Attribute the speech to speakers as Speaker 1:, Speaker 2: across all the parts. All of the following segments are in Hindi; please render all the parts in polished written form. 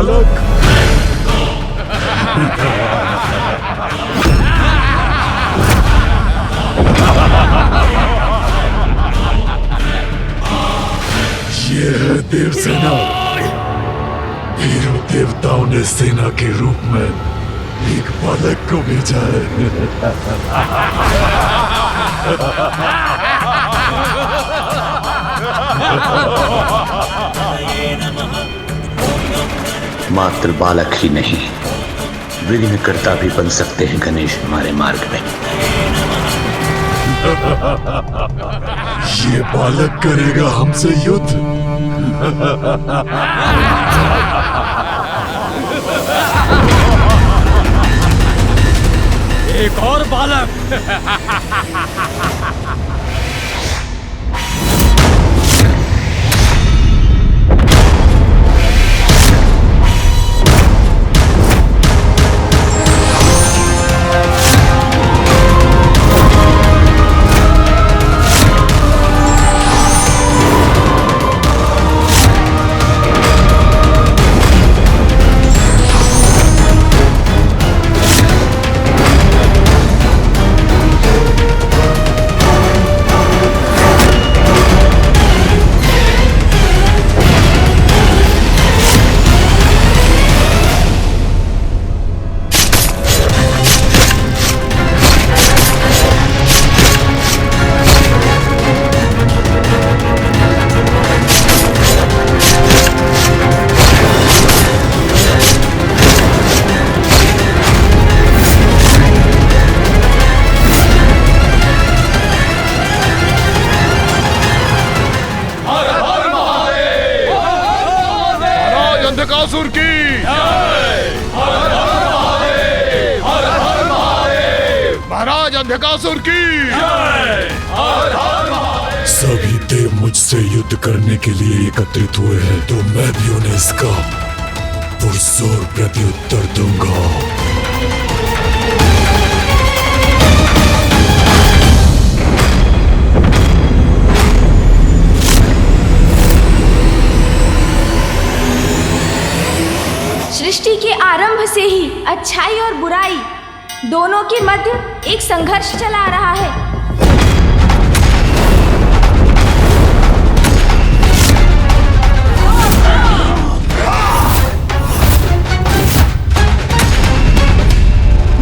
Speaker 1: बालक। ये है देवसेना। वीरों देवताओं ने सेना के रूप में एक बालक को भेजा है।
Speaker 2: मात्र बालक ही नहीं, विघ्नकर्ता भी बन सकते हैं गणेश हमारे मार्ग में।
Speaker 1: ये बालक करेगा हमसे युद्ध।
Speaker 3: एक और बालक।
Speaker 1: अंधकासुर की महाराज, अंधकासुर की। सभी देव मुझसे युद्ध करने के लिए एकत्रित हुए हैं, तो मैं भी उन्हें इसका पुरजोर प्रत्युत्तर दूंगा।
Speaker 4: सृष्टि के आरंभ से ही अच्छाई और बुराई दोनों के मध्य एक संघर्ष चला रहा है।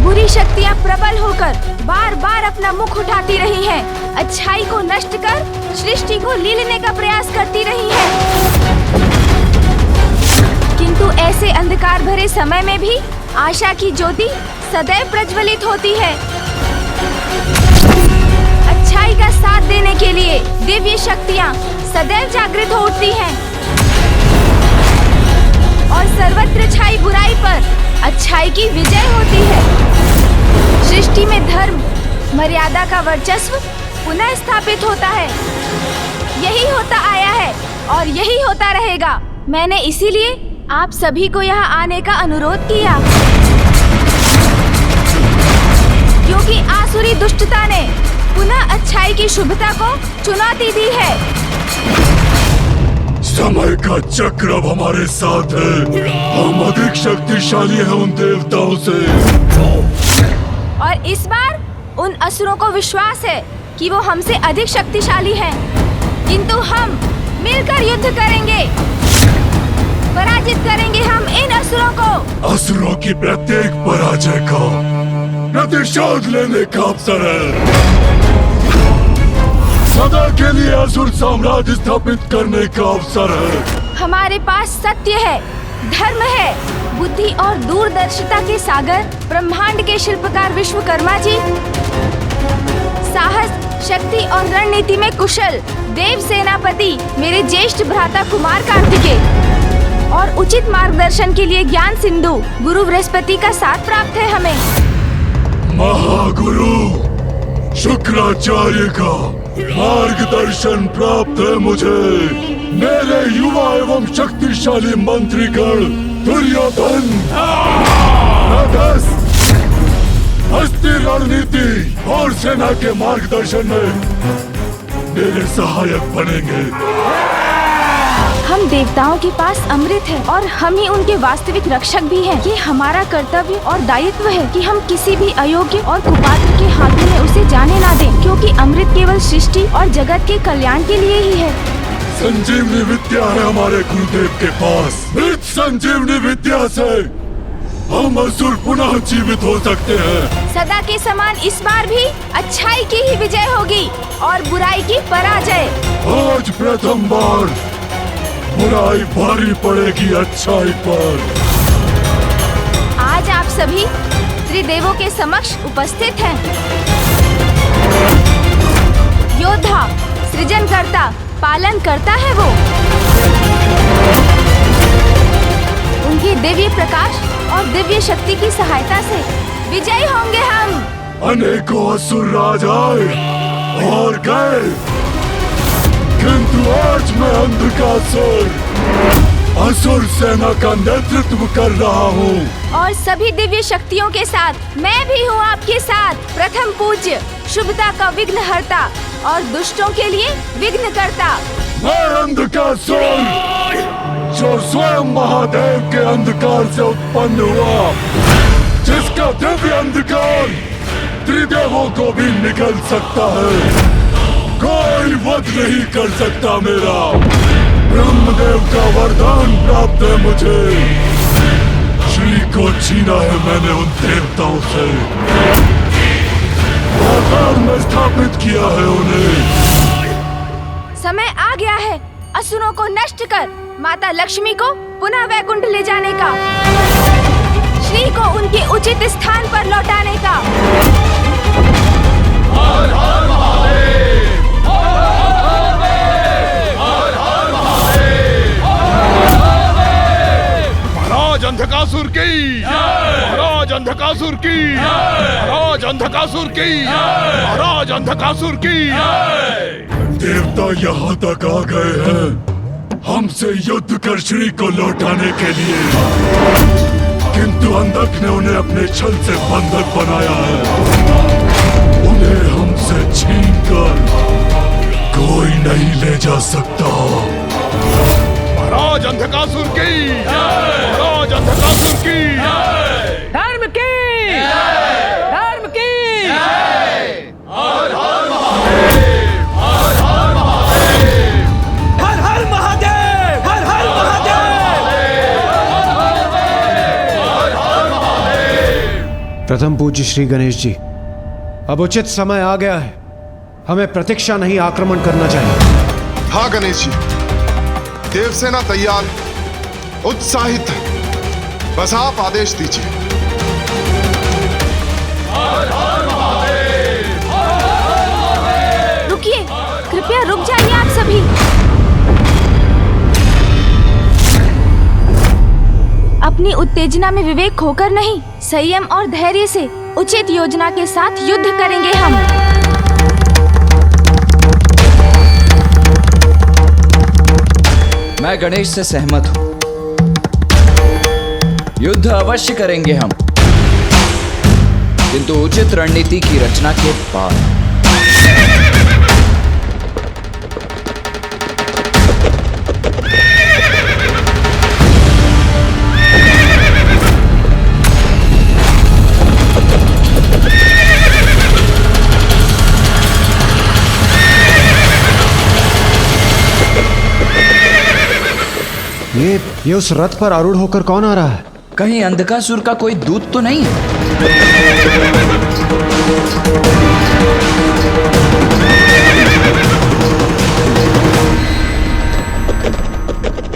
Speaker 4: बुरी शक्तियां प्रबल होकर बार बार अपना मुख उठाती रही हैं, अच्छाई को नष्ट कर सृष्टि को लीलने का प्रयास करती रही हैं। किंतु ऐसे अंधकार भरे समय में भी आशा की ज्योति सदैव प्रज्वलित होती है। अच्छाई का साथ देने के लिए दिव्य शक्तियां सदैव जागृत हो उठती हैं और सर्वत्र छाई बुराई पर अच्छाई की विजय होती है। सृष्टि में धर्म मर्यादा का वर्चस्व पुनः स्थापित होता है। यही होता आया है और यही होता रहेगा। मैंने इसीलिए आप सभी को यहाँ आने का अनुरोध किया, क्योंकि आसुरी दुष्टता ने पुनः अच्छाई की शुभता को चुनौती दी है।
Speaker 1: समय का चक्र अब हमारे साथ है। हम अधिक शक्तिशाली हैं उन देवताओं से।
Speaker 4: और इस बार उन असुरों को विश्वास है कि वो हमसे अधिक शक्तिशाली हैं, किंतु हम मिलकर युद्ध करेंगे। पराजित करेंगे हम इन असुरों को।
Speaker 1: असुरों की प्रत्येक पराजय का प्रतिशोध लेने का अवसर है। सदा के लिए असुर साम्राज्य स्थापित करने का अवसर है।
Speaker 4: हमारे पास सत्य है, धर्म है, बुद्धि और दूरदर्शिता के सागर ब्रह्मांड के शिल्पकार विश्वकर्मा जी, साहस, शक्ति और रणनीति में कुशल देव सेनापति मेरे ज्येष्ठ भ्राता कुमार कार्तिकेय और उचित मार्गदर्शन के लिए ज्ञान सिंधु गुरु बृहस्पति का साथ प्राप्त है हमें।
Speaker 1: महागुरु शुक्राचार्य का मार्गदर्शन प्राप्त है मुझे। मेरे युवा एवं शक्तिशाली मंत्रीगण दुर्योधन, हस्ती रणनीति और सेना के मार्गदर्शन में मेरे सहायक बनेंगे।
Speaker 4: हम देवताओं के पास अमृत है और हम ही उनके वास्तविक रक्षक भी हैं। ये हमारा कर्तव्य और दायित्व है कि हम किसी भी अयोग्य और कुपात्र के हाथों में उसे जाने ना दें, क्योंकि अमृत केवल सृष्टि और जगत के कल्याण के लिए ही है।
Speaker 1: संजीवनी विद्या है हमारे गुरुदेव के पास। मृत संजीवनी विद्या से हम असुर पुनः जीवित हो सकते हैं।
Speaker 4: सदा के समान इस बार भी अच्छाई की ही विजय होगी और बुराई की पराजय।
Speaker 1: आज प्रथम बार बुराई भारी पड़ेगी अच्छाई पर।
Speaker 4: आज आप सभी त्रिदेवों के समक्ष उपस्थित हैं। योद्धा, सृजनकर्ता, पालन करता है वो। उनके दिव्य प्रकाश और दिव्य शक्ति की सहायता से विजयी होंगे हम।
Speaker 1: अनेकों असुर राज आए और गए, किंतु आज मैं अंधकासुर असुर सेना का नेतृत्व कर रहा हूँ।
Speaker 4: और सभी दिव्य शक्तियों के साथ मैं भी हूँ आपके साथ। प्रथम पूज्य, शुभता का विघ्नहर्ता और दुष्टों के लिए विघ्नकर्ता।
Speaker 1: मैं अंधकासुर, जो स्वयं महादेव के अंधकार से उत्पन्न हुआ, जिसका दिव्य अंधकार त्रिदेवों को भी निकल सकता है। कोई वध नहीं कर सकता मेरा। ब्रह्मदेव का वरदान प्राप्त है मुझे। श्री को छीना है मैंने उन देवताओं से। आकार में स्थापित किया है उन्हें।
Speaker 4: समय आ गया है असुरों को नष्ट कर माता लक्ष्मी को पुनः वैकुंठ ले जाने का, श्री को उनके उचित स्थान पर लौटाने का।
Speaker 1: हर हर महादेव!
Speaker 3: महाराज अंधकासुर की, महाराज अंधकासुर की, महाराज अंधकासुर की, महाराज अंधकासुर की।
Speaker 1: देवता यहाँ तक आ गए हैं हमसे युद्ध कर श्री को लौटाने के लिए, किंतु अंधक ने उन्हें अपने छल से बंधक बनाया है। उन्हें हमसे छीनकर कोई नहीं ले जा सकता।
Speaker 3: महाराज अंधकासुर की, महाराज अंधकासुर की।
Speaker 5: धर्म की, धर्म की।
Speaker 3: हर हर महादेव, हर हर महादेव,
Speaker 5: हर हर महादेव, हर हर महादेव।
Speaker 6: प्रथम पूज्य श्री गणेश जी, अब उचित समय आ गया है। हमें प्रतीक्षा नहीं, आक्रमण करना चाहिए।
Speaker 7: हाँ गणेश जी, देवसेना तैयार, उत्साहित है। बस आप आदेश दीजिए।
Speaker 4: रुकिए, कृपया रुक जाइए आप सभी। अपनी उत्तेजना में विवेक खोकर नहीं, संयम और धैर्य से उचित योजना के साथ युद्ध करेंगे हम।
Speaker 8: मैं गणेश से सहमत हूं। युद्ध अवश्य करेंगे हम, किंतु उचित रणनीति की रचना के बाद।
Speaker 6: ये उस रथ पर आरूढ़ होकर कौन आ रहा है?
Speaker 8: कहीं अंधकासुर का कोई दूत तो नहीं है?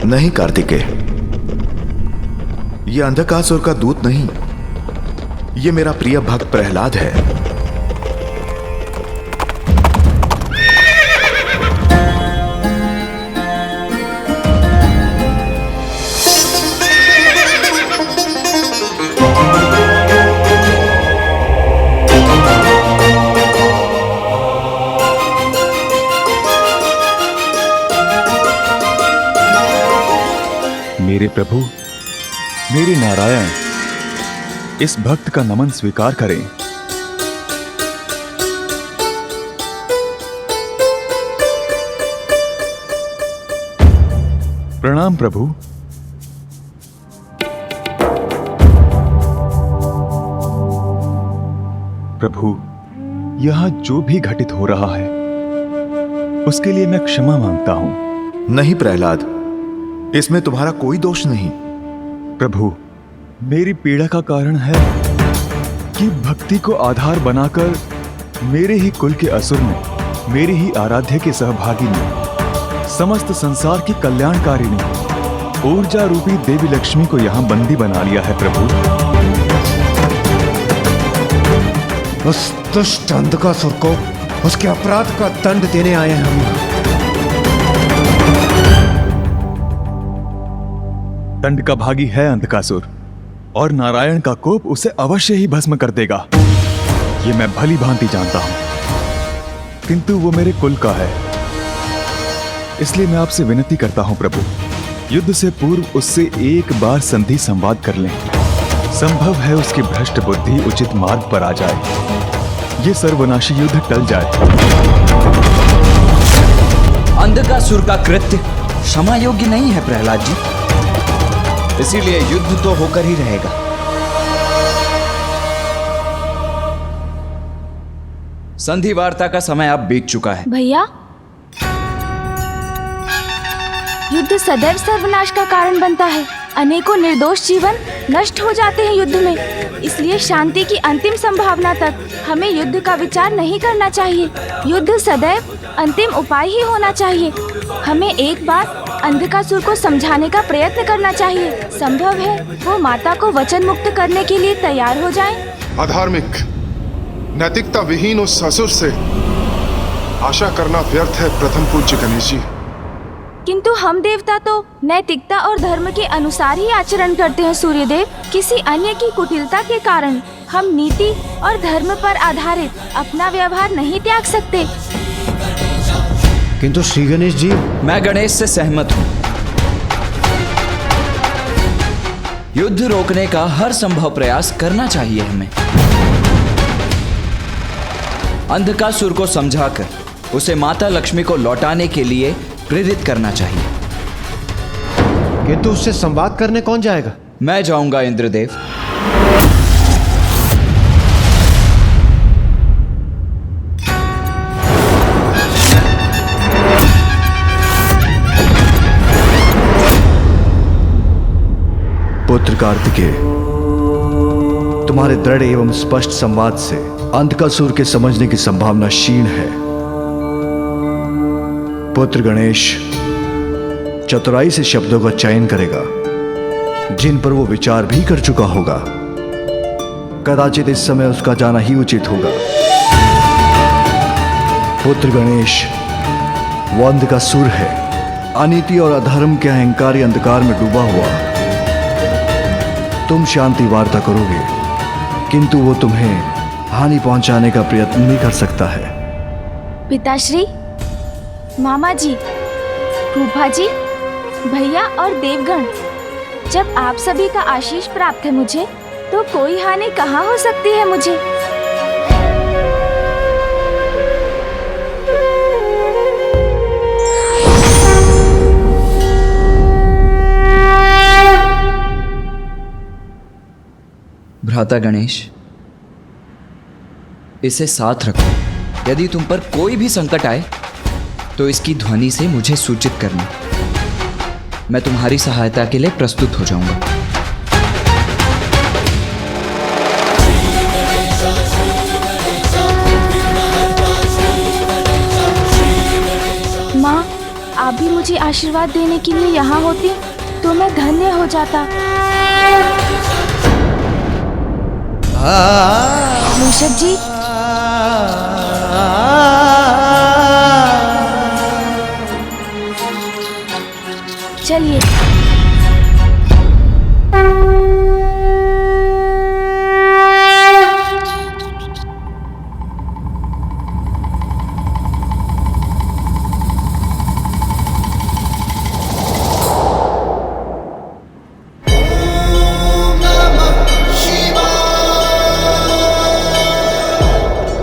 Speaker 9: नहीं कार्तिकेय, ये अंधकासुर का दूत नहीं, ये मेरा प्रिय भक्त प्रहलाद है।
Speaker 10: मेरे प्रभु, मेरे नारायण, इस भक्त का नमन स्वीकार करें। प्रणाम प्रभु। प्रभु, यहां जो भी घटित हो रहा है उसके लिए मैं क्षमा मांगता हूं।
Speaker 9: नहीं प्रहलाद, इसमें तुम्हारा कोई दोष नहीं।
Speaker 10: प्रभु, मेरी पीड़ा का कारण है कि भक्ति को आधार बनाकर मेरे ही कुल के असुर ने, मेरे ही आराध्य के सहभागी ने, समस्त संसार की कल्याणकारिणी ऊर्जा रूपी देवी लक्ष्मी को यहां बंदी बना लिया है। प्रभु,
Speaker 6: उस दुष्ट अंधकासुर को उसके अपराध का दंड देने आए हैं हम यहाँ।
Speaker 10: दंड का भागी है अंधकासुर, और नारायण का कोप उसे अवश्य ही भस्म कर देगा। ये मैं भली भांति जानता हूं, किंतु वो मेरे कुल का है। इसलिए मैं आपसे विनती करता हूं प्रभु, युद्ध से पूर्व उससे एक बार संधि संवाद कर लें। संभव है उसकी भ्रष्ट बुद्धि उचित मार्ग पर आ जाए, ये सर्वनाशी युद्ध टल जाए।
Speaker 8: अंधकासुर का कृत्य क्षमा योग्य नहीं है प्रहलाद जी, इसीलिए युद्ध तो होकर ही रहेगा। संधि वार्ता का समय अब बीत चुका है।
Speaker 4: भैया, युद्ध सदैव सर्वनाश का कारण बनता है। अनेकों निर्दोष जीवन नष्ट हो जाते हैं युद्ध में। इसलिए शांति की अंतिम संभावना तक हमें युद्ध का विचार नहीं करना चाहिए। युद्ध सदैव अंतिम उपाय ही होना चाहिए। हमें एक बार अंधकासुर को समझाने का प्रयत्न करना चाहिए। संभव है वो माता को वचन मुक्त करने के लिए तैयार हो जाएं।
Speaker 7: अधार्मिक, नैतिकता विहीन उस असुर से आशा करना व्यर्थ है प्रथम पूज्य गणेश जी।
Speaker 4: किंतु हम देवता तो नैतिकता और धर्म के अनुसार ही आचरण करते हैं सूर्यदेव। किसी अन्य की कुटिलता के कारण हम नीति और धर्म पर आधारित अपना व्यवहार नहीं त्याग सकते।
Speaker 6: किंतु श्री गणेश जी,
Speaker 8: मैं गणेश से सहमत हूं। युद्ध रोकने का हर संभव प्रयास करना चाहिए हमें। अंधकासुर को समझाकर उसे माता लक्ष्मी को लौटाने के लिए प्रेरित करना चाहिए।
Speaker 6: किंतु उससे संवाद करने कौन जाएगा?
Speaker 8: मैं जाऊंगा इंद्रदेव।
Speaker 9: पुत्र कार्तिकेय, तुम्हारे दृढ़ एवं स्पष्ट संवाद से अंधकासुर के समझने की संभावना क्षीण है। पुत्र गणेश चतुराई से शब्दों का चयन करेगा जिन पर वो विचार भी कर चुका होगा। कदाचित इस समय उसका जाना ही उचित होगा। पुत्र गणेश, वो अंधकासुर है, अनीति और अधर्म के अहंकारी अंधकार में डूबा हुआ। तुम शांति वार्ता करोगे, किंतु वो तुम्हें हानि पहुंचाने का प्रयत्न नहीं कर सकता है।
Speaker 4: पिताश्री, मामा जी, फूफा जी, भैया और देवगण, जब आप सभी का आशीष प्राप्त है मुझे, तो कोई हानि कहाँ हो सकती है मुझे।
Speaker 8: भ्राता गणेश, इसे साथ रखो। यदि तुम पर कोई भी संकट आए तो इसकी ध्वनि से मुझे सूचित करना। मैं तुम्हारी सहायता के लिए प्रस्तुत हो जाऊंगा।
Speaker 4: माँ, आप भी मुझे आशीर्वाद देने के लिए यहाँ होती तो मैं धन्य हो जाता। मूषक जी, चलिए।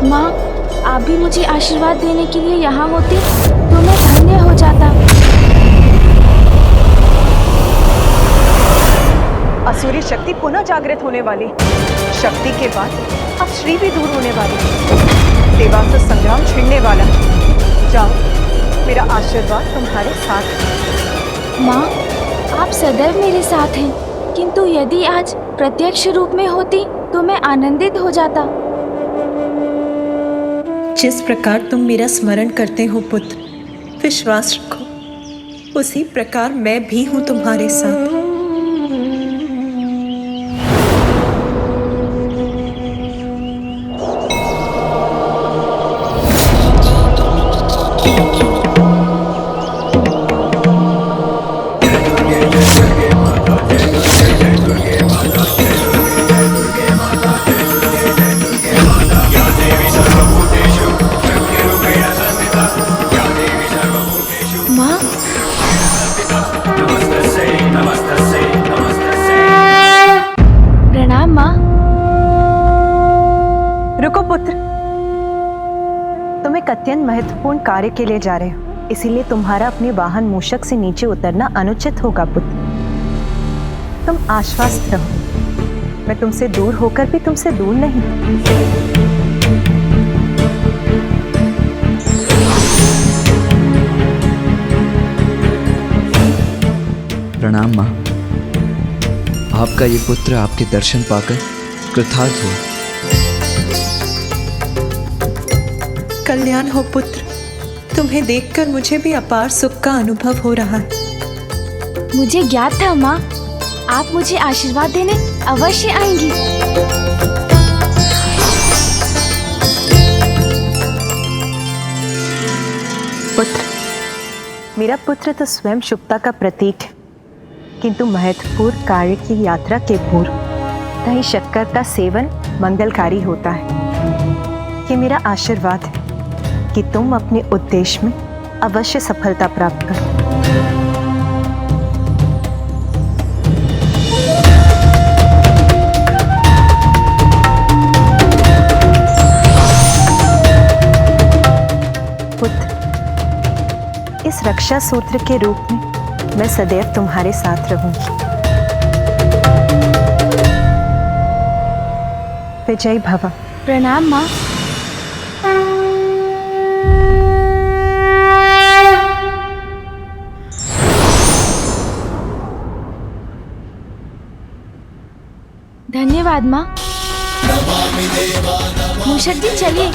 Speaker 4: माँ, आप भी मुझे आशीर्वाद देने के लिए यहाँ होती तो मैं धन्य हो जाता।
Speaker 11: सूर्य शक्ति पुनः जागृत होने वाली। शक्ति के बाद अब श्री भी दूर होने वाली। देवासुर संग्राम छिड़ने वाला। जाओ, मेरा आशीर्वाद तुम्हारे साथ है।
Speaker 4: माँ, आप सदैव मेरे साथ हैं, किंतु यदि आज प्रत्यक्ष रूप में होती तो मैं आनंदित हो जाता।
Speaker 11: जिस प्रकार तुम मेरा स्मरण करते हो पुत्र, विश्वास रखो, उसी प्रकार मैं भी हूँ तुम्हारे साथ। अत्यंत महत्वपूर्ण कार्य के लिए जा रहे हो, इसीलिए तुम्हारा अपने वाहन मूषक से नीचे उतरना अनुचित होगा पुत्र। तुम आश्वस्त रहो, मैं तुमसे दूर होकर भी तुमसे दूर नहीं।
Speaker 8: प्रणाम माँ। आपका ये पुत्र आपके दर्शन पाकर कृतार्थ हुआ।
Speaker 11: कल्याण हो पुत्र, तुम्हें देखकर मुझे भी अपार सुख का अनुभव हो रहा है।
Speaker 4: मुझे ज्ञात था माँ, आप मुझे आशीर्वाद देने अवश्य आएंगी।
Speaker 11: पुत्र, मेरा पुत्र तो स्वयं शुभता का प्रतीक है, किंतु महत्वपूर्ण कार्य की यात्रा के पूर्व दही शक्कर का सेवन मंगलकारी होता है। ये मेरा आशीर्वाद है कि तुम अपने उद्देश्य में अवश्य सफलता प्राप्त करो। पुत्र, इस रक्षा सूत्र के रूप में मैं सदैव तुम्हारे साथ रहूंगी। विजय भव।
Speaker 4: प्रणाम माँ। धन्यवाद माँ। मूषक जी चलिए।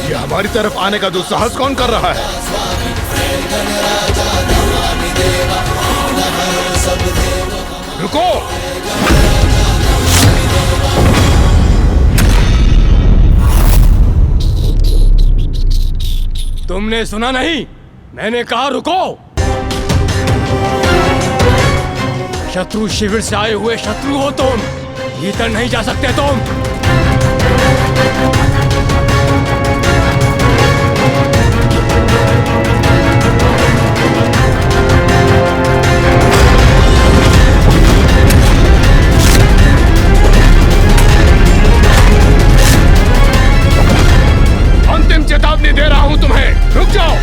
Speaker 1: ये हमारी तरफ आने का दुस्साहस कौन कर रहा है? रुको! तुमने सुना नहीं? मैंने कहा रुको! शत्रु शिविर से आए हुए शत्रु हो तुम, भीतर नहीं जा सकते तुम। अंतिम चेतावनी दे रहा हूं तुम्हें, रुक जाओ।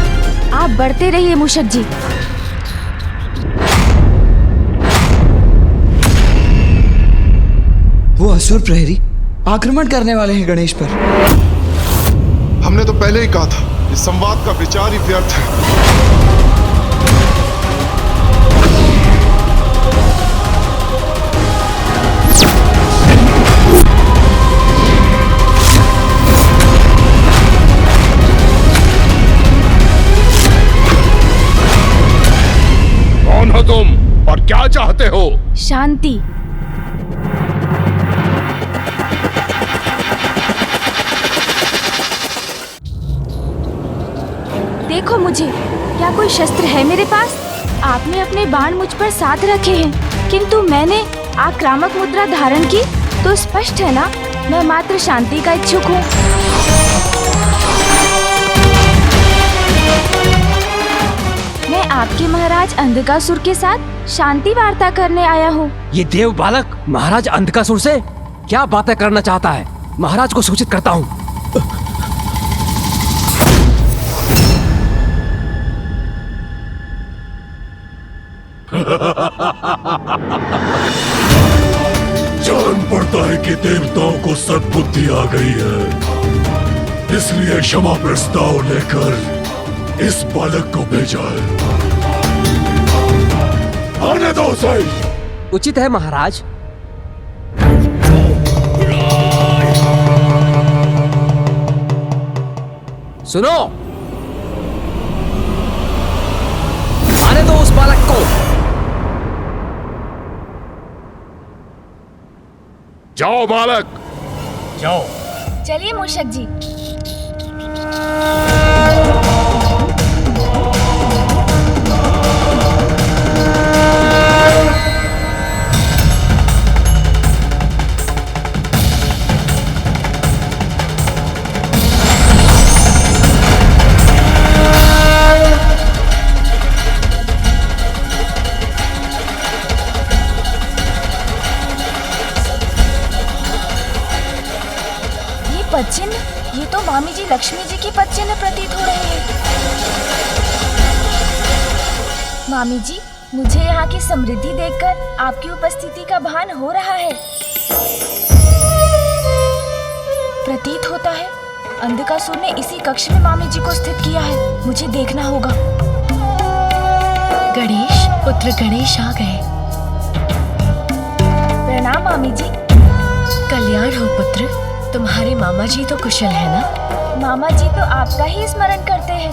Speaker 4: आप बढ़ते रहिए मूषक जी।
Speaker 8: वो असुर प्रहरी आक्रमण करने वाले हैं गणेश पर।
Speaker 7: हमने तो पहले ही कहा था, इस संवाद का विचार ही व्यर्थ है।
Speaker 1: कौन हो तुम और क्या चाहते हो?
Speaker 4: शांति। देखो मुझे, क्या कोई शस्त्र है मेरे पास? आपने अपने बाण मुझ पर साध रखे हैं, किंतु मैंने आक्रामक मुद्रा धारण की, तो स्पष्ट है ना, मैं मात्र शांति का इच्छुक हूँ। मैं आपके महाराज अंधकासुर के साथ शांति वार्ता करने आया हूँ।
Speaker 5: ये देव बालक महाराज अंधकासुर से क्या बातें करना चाहता है? महाराज को सूचित करता हूँ।
Speaker 1: जान पड़ता है कि देवताओं को सद्बुद्धि आ गई है, इसलिए क्षमा प्रस्ताव लेकर इस बालक को भेजा है। आने दो उसे।
Speaker 5: उचित है महाराज। सुनो, आने दो उस बालक को।
Speaker 1: जाओ बालक, जाओ।
Speaker 4: चलिए मूषक जी। पदचिन्ह, ये तो मामी जी लक्ष्मी जी की पदचिन्ह प्रतीत हो रहे हैं। मामी जी, मुझे यहाँ की समृद्धि देखकर आपकी उपस्थिति का भान हो रहा है। प्रतीत होता है अंधकासुर ने इसी कक्ष में मामी जी को स्थित किया है। मुझे देखना होगा।
Speaker 11: गणेश, पुत्र गणेश आ गए।
Speaker 4: प्रणाम मामी जी।
Speaker 11: कल्याण हो पुत्र। तुम्हारे मामा जी तो कुशल है ना?
Speaker 4: मामा जी तो आपका ही स्मरण करते हैं।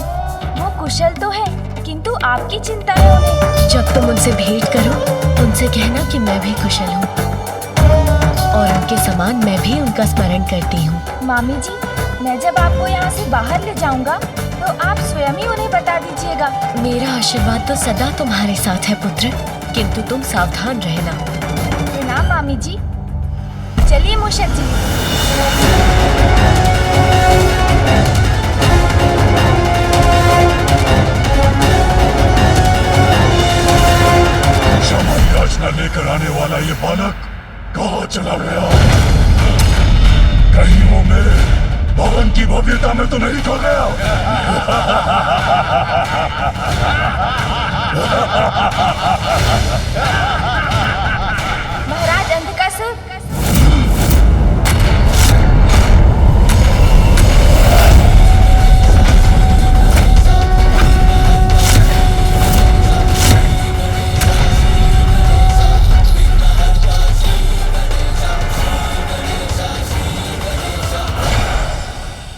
Speaker 4: वो कुशल तो है, किंतु आपकी चिंता है उन्हें।
Speaker 11: जब तुम उनसे भेंट करो, उनसे कहना कि मैं भी कुशल हूँ और उनके समान मैं भी उनका स्मरण करती हूँ।
Speaker 4: मामी जी, मैं जब आपको यहाँ से बाहर ले जाऊंगा तो आप स्वयं ही उन्हें बता दीजिएगा।
Speaker 11: मेरा आशीर्वाद तो सदा तुम्हारे साथ है पुत्र, किंतु तुम सावधान रहना।
Speaker 4: प्रणाम मामी जी। चलिए मूषक जी।
Speaker 1: क्षमा याचना लेकर आने वाला ये बालक कहाँ चला गया? कहीं वो मेरे भवन की भव्यता में तो नहीं खो गया?
Speaker 4: महाराज अंधकासुर,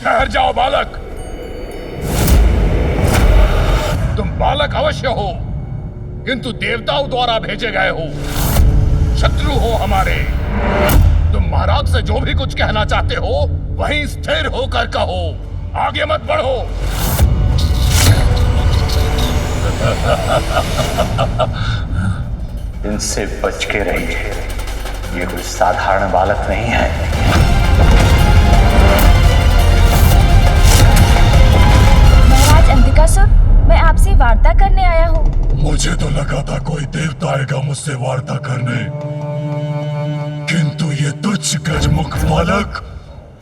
Speaker 1: ठहर जाओ बालक। तुम बालक अवश्य हो, किंतु देवताओं द्वारा भेजे गए हो, शत्रु हो हमारे। तुम महाराज से जो भी कुछ कहना चाहते हो वहीं स्थिर होकर कहो, आगे मत बढ़ो।
Speaker 2: इनसे बच के रहिए, ये कोई साधारण बालक नहीं है।
Speaker 4: अंधकासुर, मैं आपसे वार्ता करने आया हूँ।
Speaker 1: मुझे तो लगा था कोई देवता आएगा मुझसे वार्ता करने, किंतु ये तुच्छ गजमुख बालक,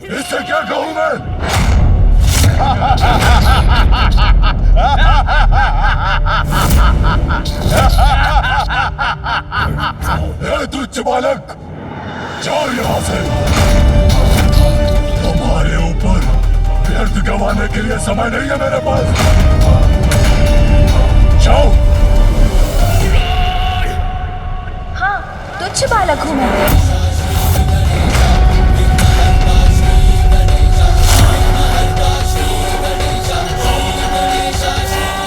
Speaker 1: इसे क्या कहूँ मैं? ए तुच्छ बालक, जाओ यहाँ से। तुम्हारे ऊपर व्यर्थ गंवाने के लिए समय नहीं है मेरे पास। जाओ।
Speaker 4: हाँ, तुच्छ बालक हूँ मैं।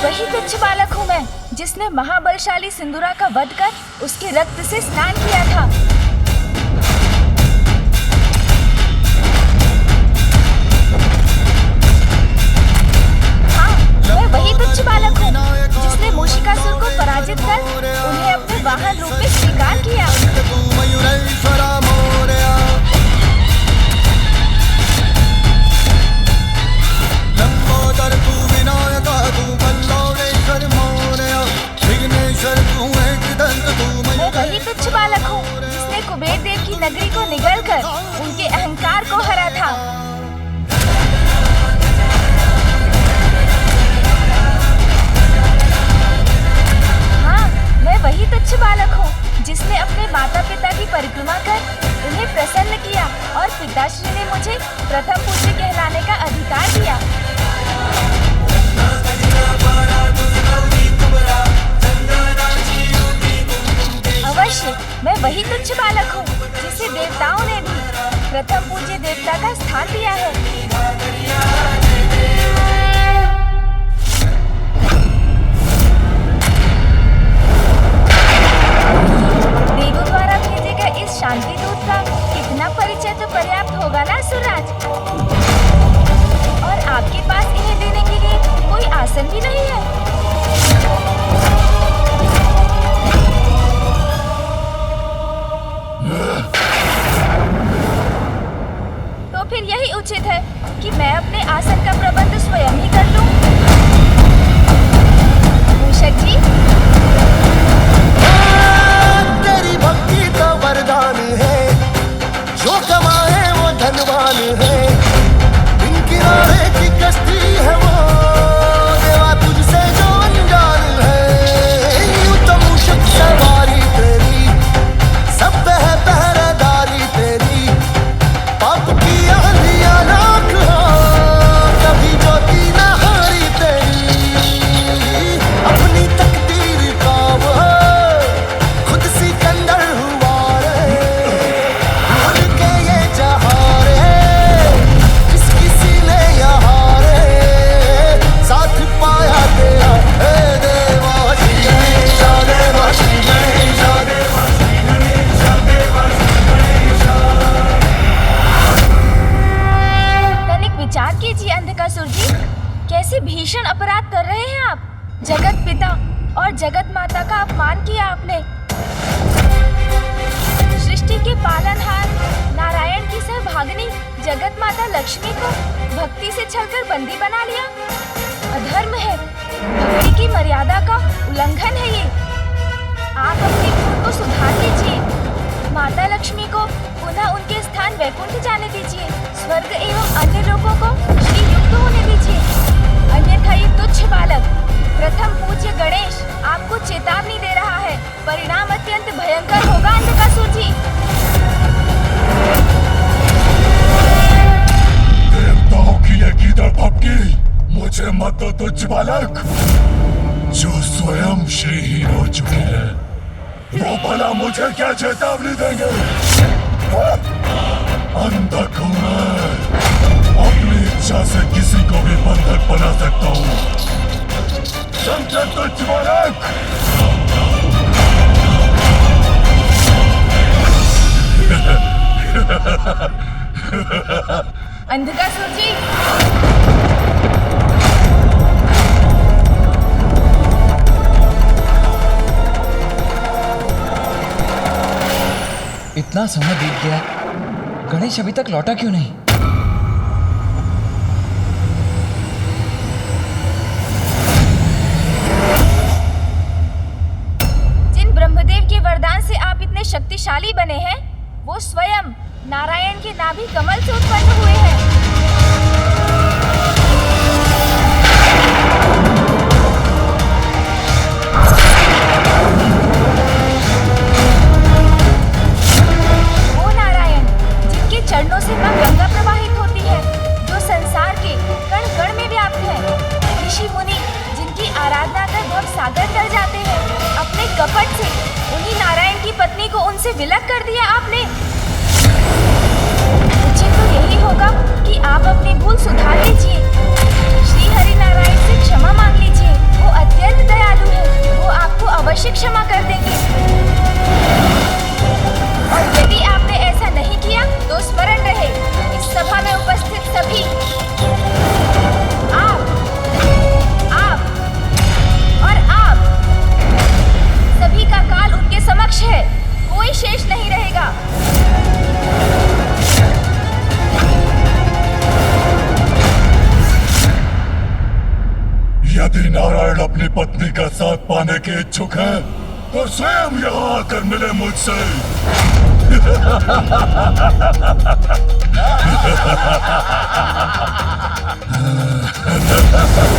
Speaker 4: वही तुच्छ बालक हूँ मैं, जिसने महाबलशाली सिंदूरा का वध कर उसके रक्त से स्नान किया था। वही तुच्छ बालक हूँ जिसने मूषिकासुर को पराजित कर उन्हें अपने वाहन रूप में स्वीकार किया। को हरा था। हाँ, मैं वही तुच्छ बालक हूँ जिसने अपने माता पिता की परिक्रमा कर उन्हें प्रसन्न किया और पिताश्री ने मुझे प्रथम पूज्य कहलाने का अधिकार दिया। अवश्य, मैं वही तुच्छ बालक हूँ जिसे देवताओं ने भी प्रथम पूज्य देवता का स्थान दिया है। देवों द्वारा भेजे गए इस शांति दूत का इतना परिचय तो पर्याप्त होगा ना सुराज? और आपके पास इन्हें देने के लिए कोई आसन भी नहीं है। तो फिर यही उचित है कि मैं अपने आसन का प्रबंध स्वयं ही कर लूं। मूषक जी,
Speaker 3: तेरी भक्ति तो वरदान है, जो कमाए वो धनवान है, बिन किनारे की कश्ती है वो, देवा तुझसे जो अनजान है। यूं तो मूषक सवारी तेरी, सब पे है पहरेदारी तेरी, पाप की आंधियां लाख हो, कभी ज्योति न हारी तेरी, अपनी तकदीर का वो खुद सिकंदर हुआ रे, उड़ के ये जहां रे, किस किसी ने यहाँ रे, साथ पाया तेरा हे देवा श्री गणेश, देवा श्री गणेश, देवा श्री गणेश, देवा श्री गणेश।
Speaker 4: तनिक विचार कीजिए अंधकासुर जी, कैसे भीषण अपराध कर रहे हैं आप। जगत पिता और जगत माता का अपमान किया आपने। सृष्टि के पालनहार नारायण की सहभागिनी जगत माता लक्ष्मी को भक्ति से छलकर बंदी बना लिया। अधर्म है, भक्ति की मर्यादा का उल्लंघन है ये। आप अपनी भूल को सुधार लीजिए। माता लक्ष्मी को पुनः उनके स्थान वैकुंठ जाने दीजिए। स्वर्ग एवं अन्य लोगों को श्री युक्त होने दीजिए। अन्यथा ये तुच्छ बालक प्रथम पूज्य गणेश आपको चेतावनी दे रहा है। परिणाम अत्यंत भयंकर होगा अंधकासुर जी।
Speaker 1: देवताओं की ये गीदड़ भपकी मुझे मत दो तुच्छ बालक, जो स्वयं श्रीहीन हो चुके हैं। वो भला मुझे क्या चेतावनी देंगे? अंधक हूं मैं, अपनी इच्छा से किसी को भी बंधक बना सकता हूँ। समझे तुच्छ बालक?
Speaker 4: अंधकासुर जी,
Speaker 8: इतना समय बीत गया, गणेश अभी तक लौटा क्यों नहीं?
Speaker 4: जिन ब्रह्मदेव के वरदान से आप इतने शक्तिशाली बने हैं, वो स्वयं नारायण के नाभि कमल से उत्पन्न हुए हैं। वो नारायण जिनके चरणों से मां गंगा प्रवाहित होती है, जो संसार के कण कण में व्याप्त है। ऋषि मुनि जिनकी आराधना कर भव सागर तर जाते हैं। अपने कपट से उन्हीं नारायण की पत्नी को उनसे विलग कर दिया आपने। उचित तो यही होगा कि आप अपनी भूल सुधार लीजिए। श्री हरि नारायण से क्षमा मांग लीजिए। वो अत्यंत दयालु है, वो आपको अवश्य क्षमा कर देंगे। और यदि आपने ऐसा नहीं किया तो स्मरण रहे, इस सभा में उपस्थित सभी आप और आप सभी का काल उनके समक्ष है। कोई शेष नहीं रहेगा।
Speaker 1: यदि नारायण अपनी पत्नी का साथ पाने के इच्छुक हैं, तो स्वयं यहाँ आकर मिले मुझसे।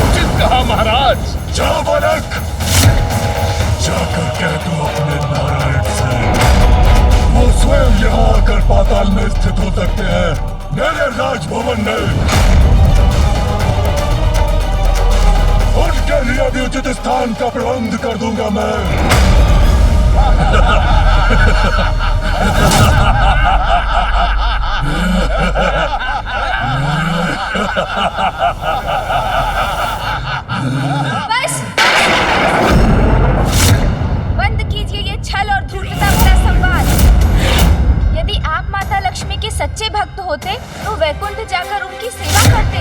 Speaker 1: उचित कहा महाराज। जा बालक, जाकर कह दो अपने नारायण से वो स्वयं यहाँ आकर पाताल में स्थित हो सकते हैं, मेरे राजभवन में। उनके लिए भी उचित स्थान का प्रबंध कर दूंगा मैं।
Speaker 4: बस बंद कीजिए ये छल और धूर्तता भरा संवाद। यदि आप माता लक्ष्मी के सच्चे भक्त होते तो वैकुंठ जाकर उनकी सेवा करते,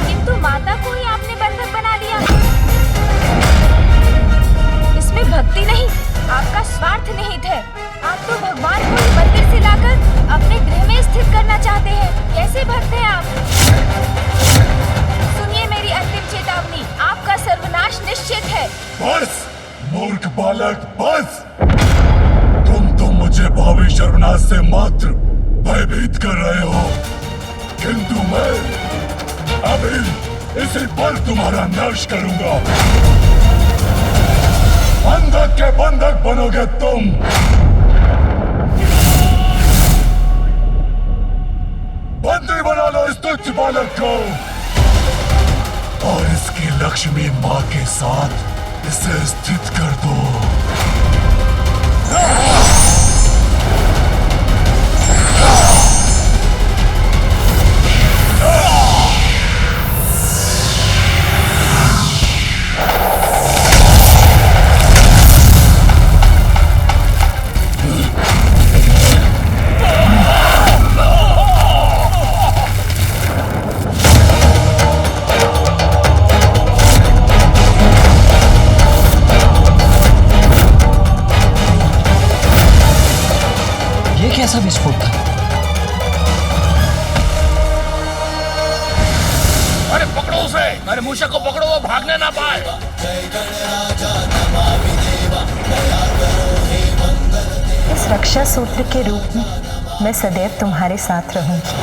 Speaker 4: किंतु माता को ही आपने बंधक बना लिया। इसमें भक्ति नहीं, आपका स्वार्थ निहित है। आप तो भगवान को ही मंदिर से लाकर अपने गृह में स्थित करना चाहते हैं। कैसे भक्त हैं आप? सुनिए मेरी अंतिम चेतावनी, आपका सर्वनाश निश्चित है।
Speaker 1: बस मूर्ख बालक, बस। तुम तो मुझे भावी सर्वनाश से मात्र भयभीत कर रहे हो, किंतु मैं अभी इसी पर तुम्हारा नाश करूंगा। बंधक के बंधक बनोगे तुम। बंदी बना लो इस तुच्छ बालक को और इसकी लक्ष्मी माँ के साथ इसे स्थित कर दो।
Speaker 8: कैसा विस्फोट था?
Speaker 1: अरे पकड़ो उसे, अरे मूषक को पकड़ो, वो भागने ना पाए।
Speaker 11: इस रक्षा सूत्र के रूप में मैं सदैव तुम्हारे साथ रहूंगी।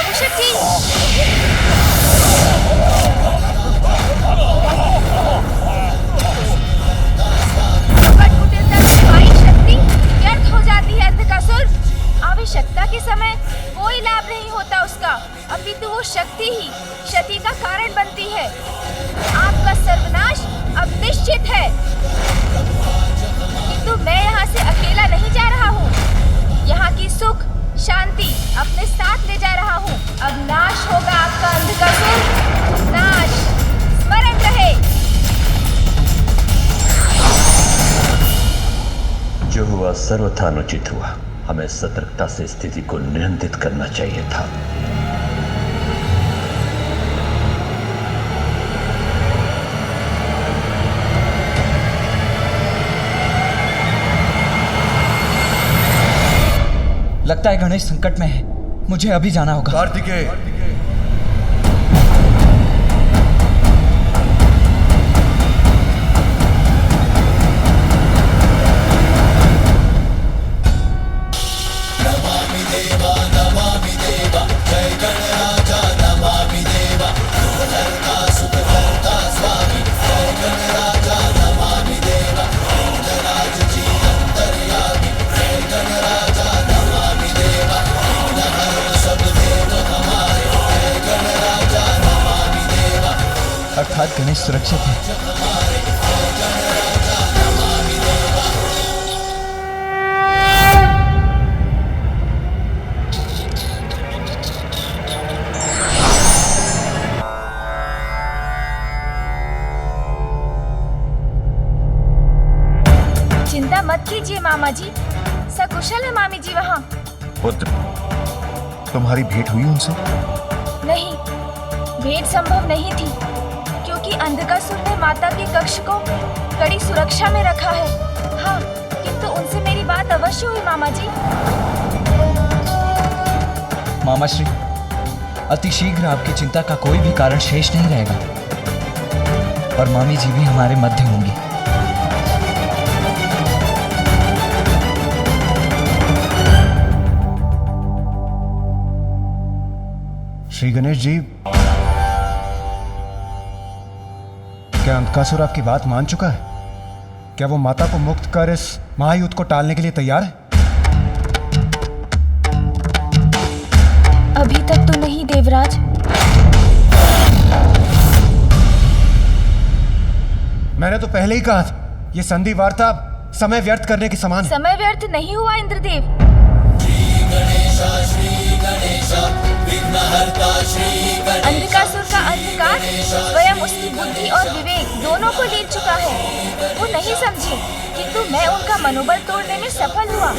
Speaker 4: मूषक जी, आवश्यकता के समय कोई लाभ नहीं होता उसका, अपितु वो शक्ति ही क्षति का कारण बनती है। आपका सर्वनाश अब निश्चित है, किंतु मैं यहाँ से अकेला नहीं जा रहा हूँ। यहाँ की सुख शांति अपने साथ ले जा रहा हूँ। अब नाश होगा आपका अंधकासुर, नाश। स्मरण रहे।
Speaker 2: जो हुआ सर्वथा अनुचित हुआ। हमें सतर्कता से स्थिति को नियंत्रित करना चाहिए था।
Speaker 8: लगता है गणेश संकट में है, मुझे अभी जाना होगा।
Speaker 9: कार्तिकेय,
Speaker 8: अर्थात गणेश सुरक्षित है।
Speaker 4: चिंता मत कीजिए मामा जी, सकुशल है मामी जी वहाँ।
Speaker 9: पुत्र, तुम्हारी भेंट हुई उनसे?
Speaker 4: नहीं, भेंट संभव नहीं थी, क्योंकि अंधकासुर ने माता के कक्ष को कड़ी सुरक्षा में रखा है। हाँ, किंतु उनसे मेरी बात अवश्य हुई मामा जी।
Speaker 8: मामा श्री, अति शीघ्र आपकी चिंता का कोई भी कारण शेष नहीं रहेगा और मामी जी भी हमारे मध्य होंगी।
Speaker 6: श्री गणेश जी, क्या अंधकासुर आपकी बात मान चुका है? क्या वो माता को मुक्त कर इस महायुद्ध को टालने के लिए तैयार है?
Speaker 4: अभी तक तो नहीं देवराज।
Speaker 6: मैंने तो पहले ही कहा था, ये संधि वार्ता समय व्यर्थ करने के समान है।
Speaker 4: समय व्यर्थ नहीं हुआ इंद्रदेव। अंधकासुर का अंधकार स्वयं उसकी बुद्धि और विवेक दोनों को ले चुका है। वो नहीं समझे, किंतु मैं उनका मनोबल तोड़ने में सफल हुआ।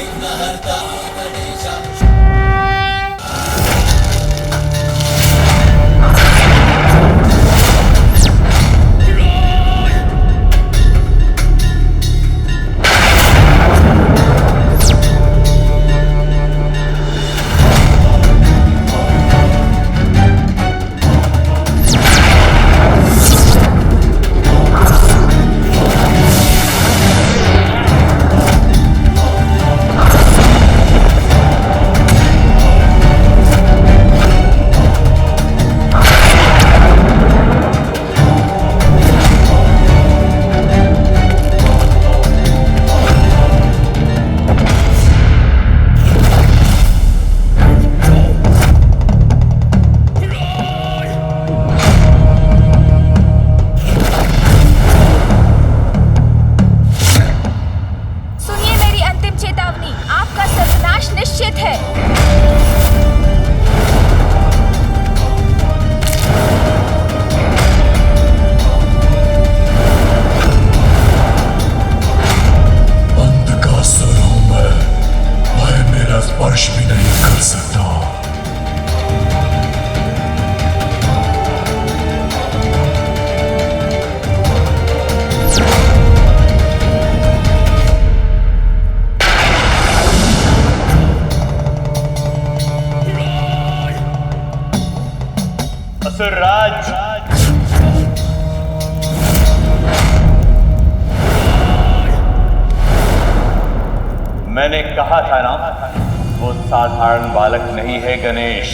Speaker 12: मैंने कहा था ना, वो साधारण बालक नहीं है गणेश।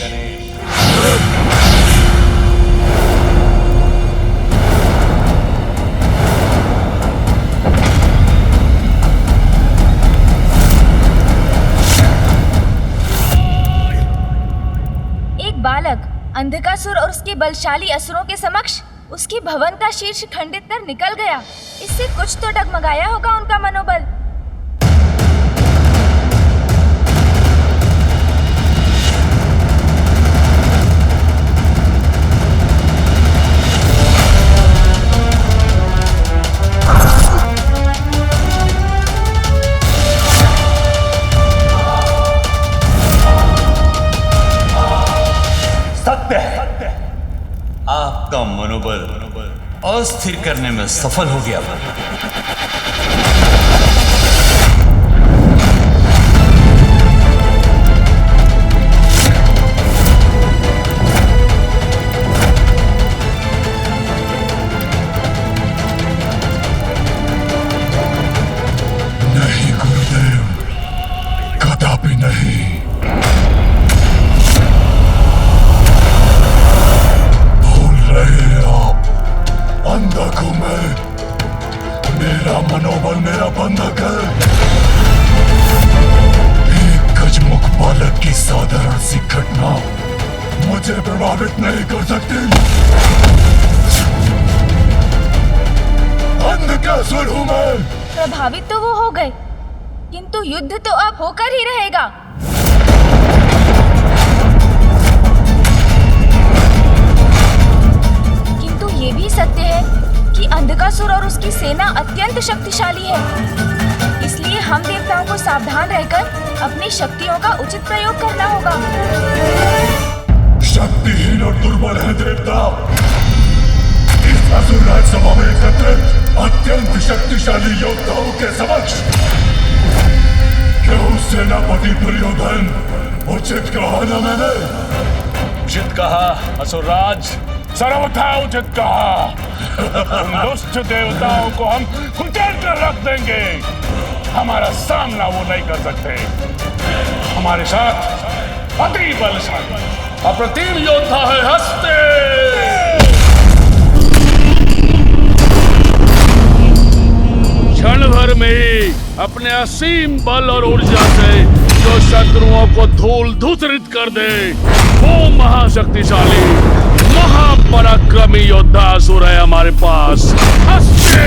Speaker 4: एक बालक अंधकासुर और उसके बलशाली असुरों के समक्ष उसके भवन का शीर्ष खंडित कर निकल गया। इससे कुछ तो डगमगाया होगा उनका मनोबल।
Speaker 12: आपका मनोबल अस्थिर करने में सफल हो गया।
Speaker 1: नहीं गुरुदेव, कदापि नहीं। अंधा को मैं, मेरा मनोबल मेरा बंधक है। एक गजमुख बालक की साधारण सी घटना मुझे प्रभावित नहीं कर सकती। अंधकासुर हूं मैं।
Speaker 4: प्रभावित तो वो हो गए, किंतु युद्ध तो अब होकर ही रहेगा। ये भी सत्य है कि अंधकासुर और उसकी सेना अत्यंत शक्तिशाली है। इसलिए हम देवताओं को सावधान रहकर अपनी शक्तियों का उचित प्रयोग करना होगा।
Speaker 1: शक्तिहीन और दुर्बल है देवता। इस असुर राजसभा में एकत्रित अत्यंत शक्तिशाली योद्धाओं के समक्ष क्यों सेनापति दुर्योधन उचित कहा न मैंने?
Speaker 13: उचित कहा असुरराज, सर्वथा उचित कहा। उन दुष्ट देवताओं को हम कुचल कर रख देंगे। हमारा सामना वो नहीं कर सकते। हमारे साथ अति बलशाली अप्रतिम योद्धा है हस्ते। क्षण भर में ही अपने असीम बल और ऊर्जा से जो शत्रुओं को धूल धूसरित कर दे, वो महाशक्तिशाली महापराक्रमी योद्धा असुर है हमारे पास, हस्ते।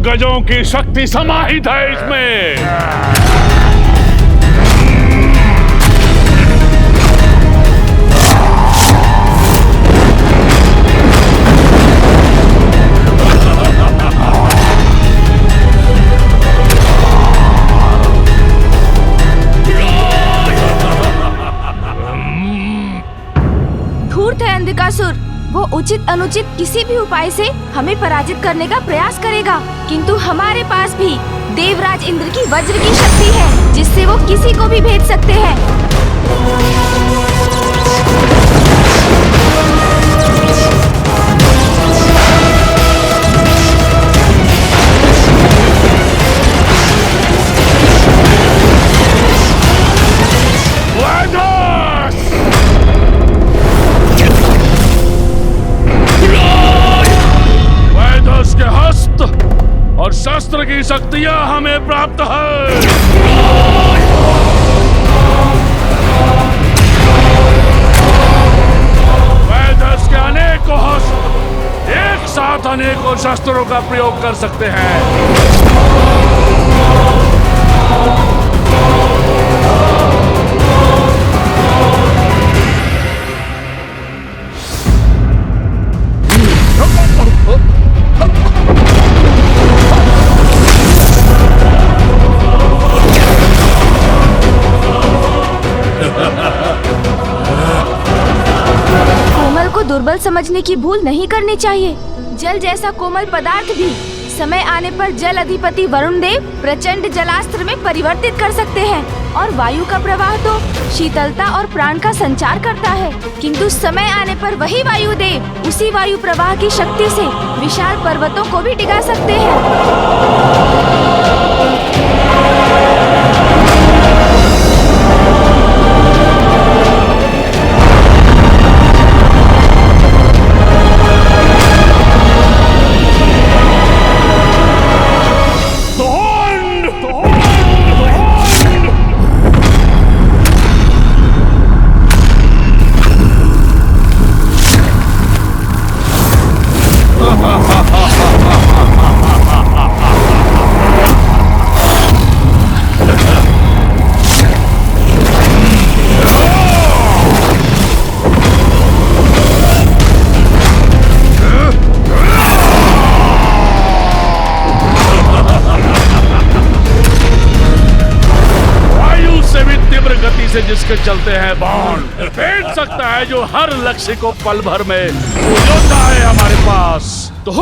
Speaker 13: गजों की शक्ति समाहित है इसमें।
Speaker 4: धूर्त है अंधकासुर। वो उचित अनुचित किसी भी उपाय से हमें पराजित करने का प्रयास करेगा, किंतु हमारे पास भी देवराज इंद्र की वज्र की शक्ति है, जिससे वो किसी को भी भेद सकते हैं।
Speaker 13: और शस्त्र की शक्तियां हमें प्राप्त है। वैदस के अनेकों हस्त एक साथ अनेकों शस्त्रों का प्रयोग कर सकते हैं।
Speaker 4: दुर्बल समझने की भूल नहीं करनी चाहिए। जल जैसा कोमल पदार्थ भी समय आने पर जल अधिपति वरुण देव प्रचंड जलास्त्र में परिवर्तित कर सकते हैं, और वायु का प्रवाह तो शीतलता और प्राण का संचार करता है, किंतु समय आने पर वही वायु देव उसी वायु प्रवाह की शक्ति से विशाल पर्वतों को भी डिगा सकते हैं।
Speaker 13: जिसके चलते हैं बाण भेद सकता है, जो हर लक्ष्य को पल भर में योद्धा है हमारे पास। तो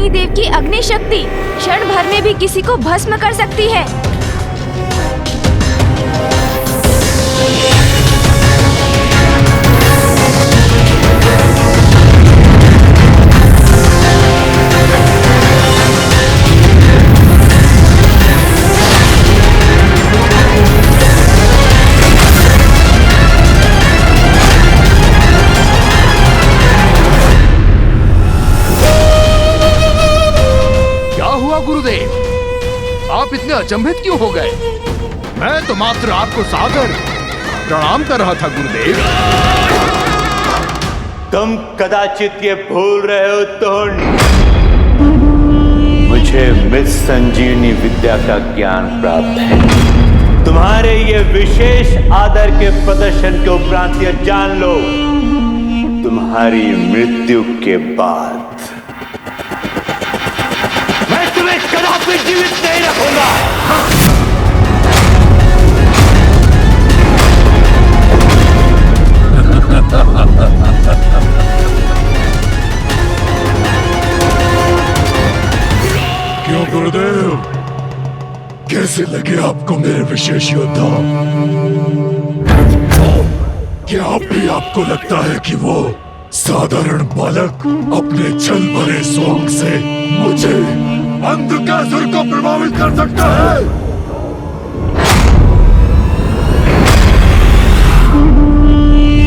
Speaker 4: अग्निदेव की अग्नि शक्ति क्षण भर में भी किसी को भस्म कर सकती है।
Speaker 1: गुरुदेव, आप इतने अचंभित क्यों हो गए? मैं तो मात्र आपको सादर प्रणाम कर रहा था गुरुदेव।
Speaker 12: तुम कदाचित ये भूल रहे हो तोड़, मुझे मृत संजीवनी विद्या का ज्ञान प्राप्त है। तुम्हारे ये विशेष आदर के प्रदर्शन के उपरांत ये जान लो, तुम्हारी मृत्यु के बाद कदापि जीवित नहीं रखूंगा।
Speaker 1: क्यों गुरुदेव, कैसे लगे आपको मेरे विशेष योद्धा? क्या अब भी आपको लगता है कि वो साधारण बालक अपने छल भरे स्वांग से मुझे अंधकासुर को प्रभावित कर सकता है?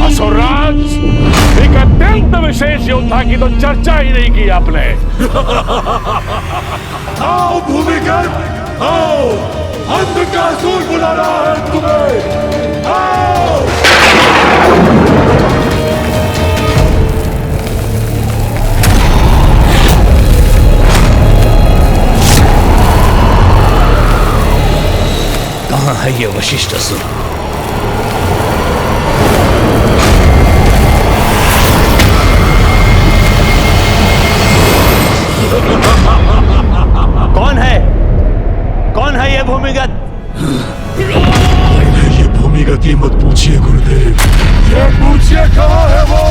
Speaker 13: असुरराज, एक अत्यंत विशेष योद्धा की तो चर्चा ही नहीं की आपने।
Speaker 1: आओ भूमिगत, आओ, अंधकासुर बुला रहा है तुम्हें। आओ।
Speaker 14: कहाँ है ये वशिष्ठ असुर?
Speaker 12: कौन है? कौन है ये भूमिगत?
Speaker 1: ये भूमिगत की मत पूछिए गुरुदेव, ये पूछिए कहाँ है वो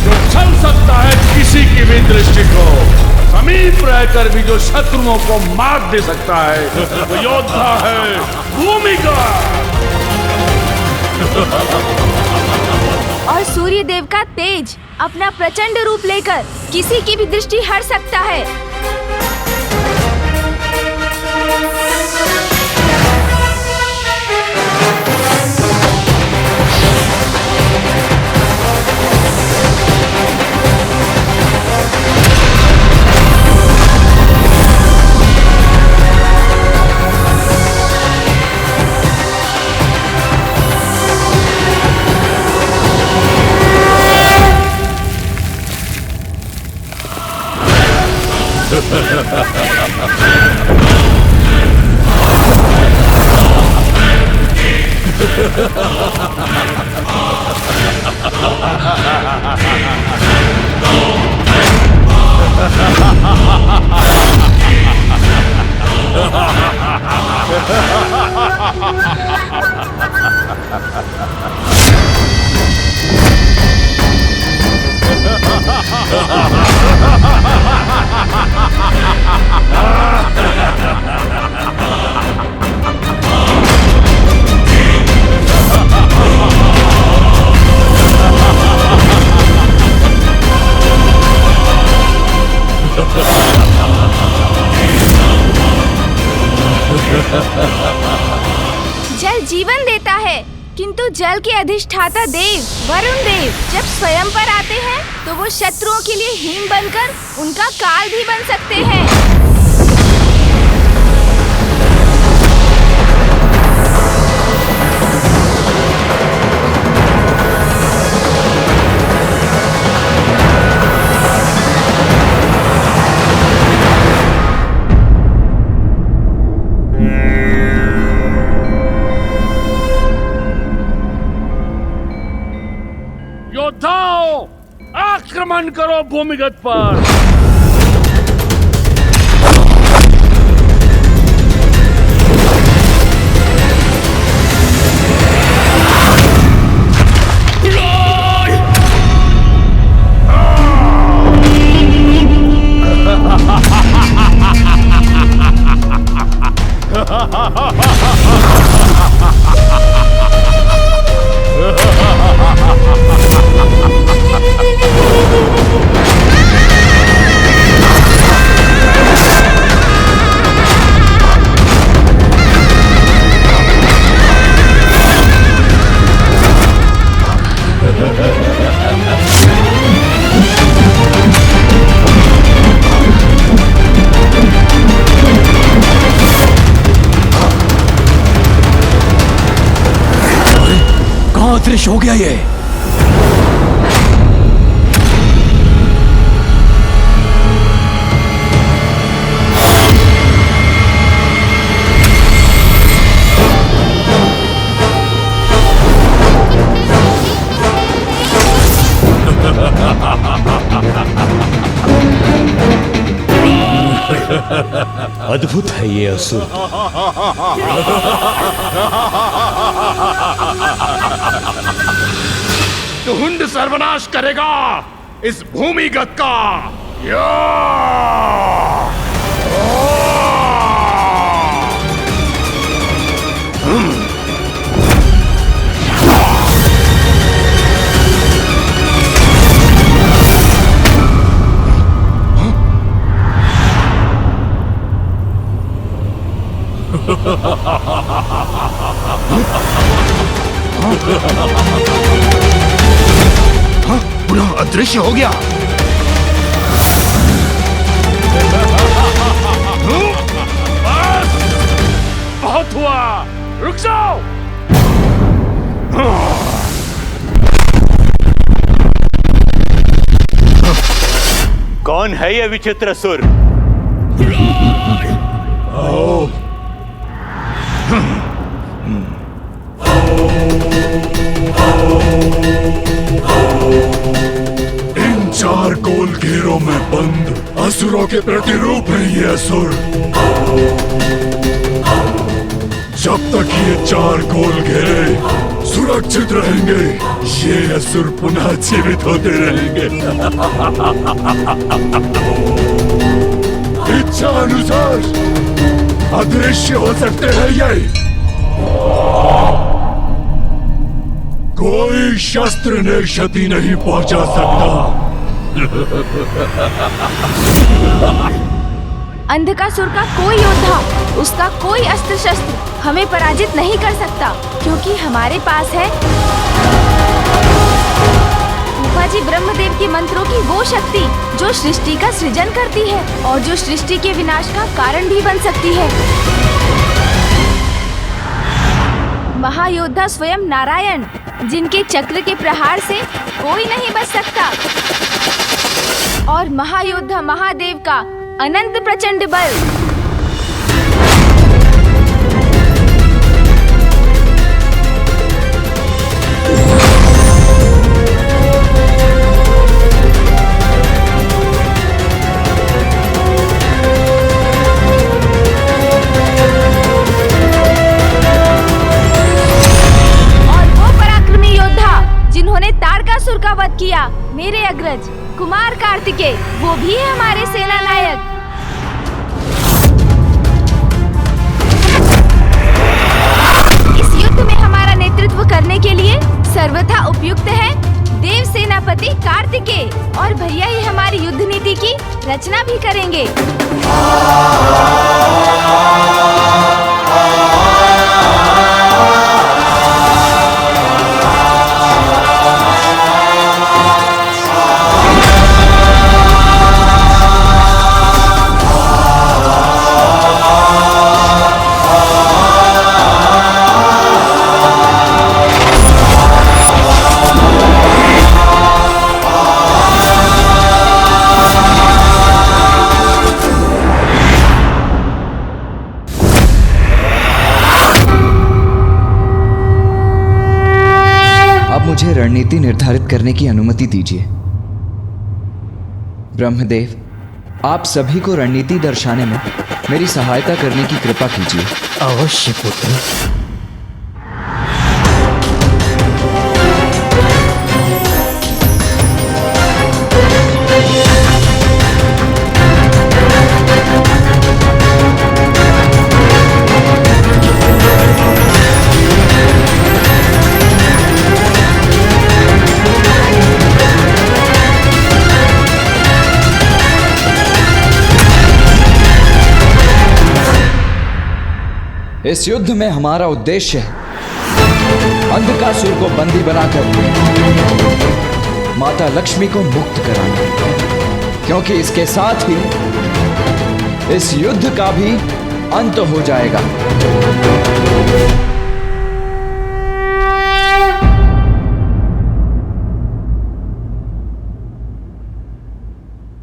Speaker 13: जो छल सकता है किसी की भी दृष्टि को, समीप रहकर भी जो शत्रुओं को मार दे सकता है, वो योद्धा है भूमिगत।
Speaker 4: और सूर्य देव का तेज अपना प्रचंड रूप लेकर किसी की भी दृष्टि हट सकता है। जल जीवन देता है, किंतु जल के अधिष्ठाता देव वरुण देव जब स्वयं पर आते हैं तो वो शत्रुओं के लिए हिम बनकर उनका काल भी बन सकते हैं।
Speaker 13: योद्धाओं, आक्रमण करो भूमिगत पर।
Speaker 5: कहाँ अदृश्य हो गया ये?
Speaker 12: अद्भुत है ये असुर।
Speaker 13: तुहुंड सर्वनाश करेगा इस भूमिगत का। या!
Speaker 1: पूरा अदृश्य हो गया।
Speaker 13: बस बहुत हुआ, रुक जाओ।
Speaker 12: कौन है ये विचित्र असुर?
Speaker 1: इन 4 गोल घेरों में बंद असुरों के प्रतिरूप है ये असुर। जब तक ये 4 गोल घेरे सुरक्षित रहेंगे, ये असुर पुनः जीवित होते रहेंगे। इच्छा अनुसार अदृश्य हो सकते हैं ये। कोई शस्त्र ने क्षति नहीं पहुंचा सकता।
Speaker 4: अंधकासुर का कोई योद्धा, उसका कोई अस्त्र शस्त्र हमें पराजित नहीं कर सकता, क्योंकि हमारे पास है बाबाजी ब्रह्मदेव के मंत्रों की वो शक्ति जो सृष्टि का सृजन करती है और जो सृष्टि के विनाश का कारण भी बन सकती है। महायोद्धा स्वयं नारायण, जिनके चक्र के प्रहार से कोई नहीं बच सकता, और महायोद्धा महादेव का अनंत प्रचंड बल। जिन्होंने तारकासुर का वध किया, मेरे अग्रज कुमार कार्तिकेय, वो भी है हमारे सेना नायक। इस युद्ध में हमारा नेतृत्व करने के लिए सर्वथा उपयुक्त है देव सेनापति कार्तिकेय, और भैया ही हमारी युद्ध नीति की रचना भी करेंगे।
Speaker 8: मुझे रणनीति निर्धारित करने की अनुमति दीजिए। ब्रह्मदेव, आप सभी को रणनीति दर्शाने में मेरी सहायता करने की कृपा कीजिए।
Speaker 5: अवश्य पुत्र।
Speaker 8: इस युद्ध में हमारा उद्देश्य है अंधकासुर को बंदी बनाकर माता लक्ष्मी को मुक्त कराना, क्योंकि इसके साथ ही इस युद्ध का भी अंत हो जाएगा।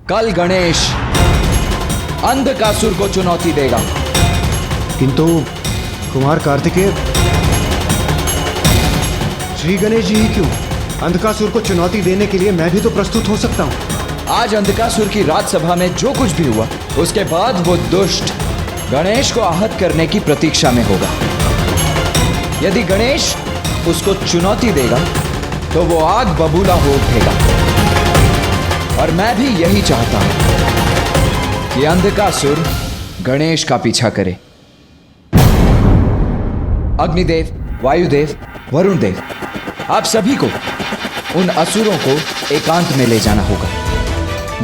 Speaker 8: कल गणेश अंधकासुर को चुनौती देगा।
Speaker 6: किंतु कुमार कार्तिकेय, श्री गणेश जी ही क्यों? अंधकासुर को चुनौती देने के लिए मैं भी तो प्रस्तुत हो सकता हूं।
Speaker 8: आज अंधकासुर की राजसभा में जो कुछ भी हुआ, उसके बाद वो दुष्ट गणेश को आहत करने की प्रतीक्षा में होगा। यदि गणेश उसको चुनौती देगा तो वो आग बबूला हो उठेगा। और मैं भी यही चाहता हूं कि अंधकासुर गणेश का पीछा करे। अग्निदेव, वायुदेव, वरुण देव, आप सभी को उन असुरों को एकांत में ले जाना होगा,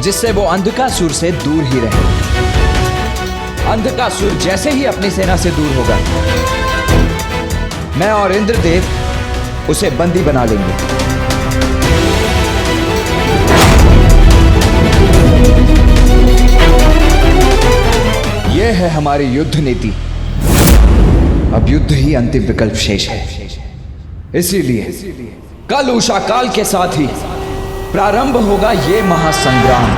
Speaker 8: जिससे वो अंधकासुर से दूर ही रहे। अंधकासुर जैसे ही अपनी सेना से दूर होगा, मैं और इंद्रदेव उसे बंदी बना लेंगे। यह है हमारी युद्ध नीति। अब युद्ध ही अंतिम विकल्प शेष है। इसीलिए कल उषा काल के साथ ही प्रारंभ होगा ये महासंग्राम।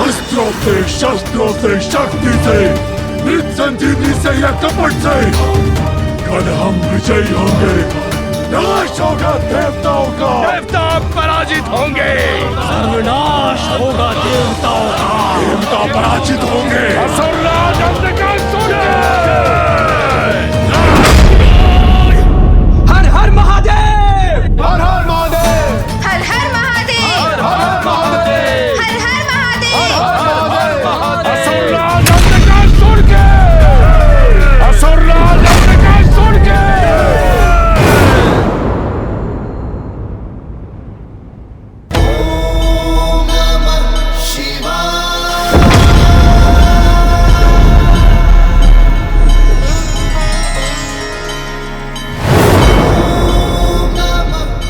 Speaker 1: अस्त्रों से, शस्त्रों से, शक्ति से, मृत संजीवनी से या कपट से, कल हम विजयी होंगे। नाश होगा देवताओं का,
Speaker 13: देवता पराजित होंगे।
Speaker 1: सर्वनाश होगा देवताओं का, देवता पराजित होंगे।
Speaker 13: असुरराज अंधकासुर।
Speaker 8: हर हर महादेव,
Speaker 1: हर हर महादेव,
Speaker 4: हर हर महादेव,
Speaker 1: हर हर महादेव,
Speaker 4: हर हर महादेव।
Speaker 13: असुरराज अंधकासुर के, असुरराज अंधकासुर के।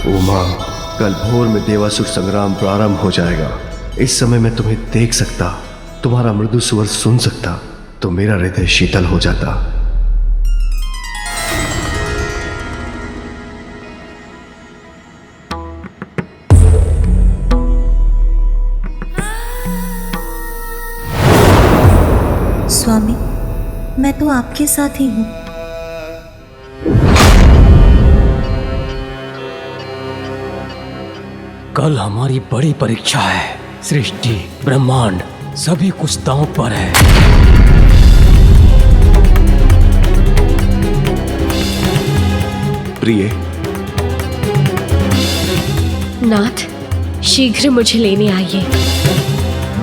Speaker 9: उमा, कल भोर में देवासुर संग्राम प्रारंभ हो जाएगा। इस समय मैं तुम्हें देख सकता, तुम्हारा मृदु स्वर सुन सकता, तो मेरा हृदय शीतल हो जाता।
Speaker 14: स्वामी, मैं तो आपके साथ ही हूँ।
Speaker 5: कल हमारी बड़ी परीक्षा है। सृष्टि, ब्रह्मांड सभी कुछ दांव पर है।
Speaker 9: प्रिय,
Speaker 15: नाथ, शीघ्र मुझे लेने आइए।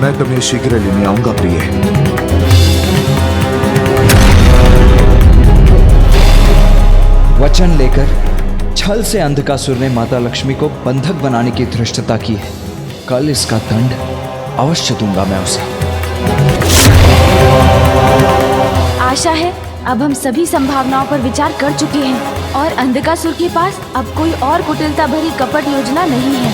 Speaker 9: मैं तुम्हें शीघ्र लेने आऊंगा प्रिय।
Speaker 8: वचन लेकर छल से अंधकासुर ने माता लक्ष्मी को बंधक बनाने की धृष्टता की है। कल इसका दंड अवश्य दूंगा मैं उसे।
Speaker 4: आशा है अब हम सभी संभावनाओं पर विचार कर चुके हैं और अंधकासुर के पास अब कोई और कुटिलता भरी कपट योजना नहीं है।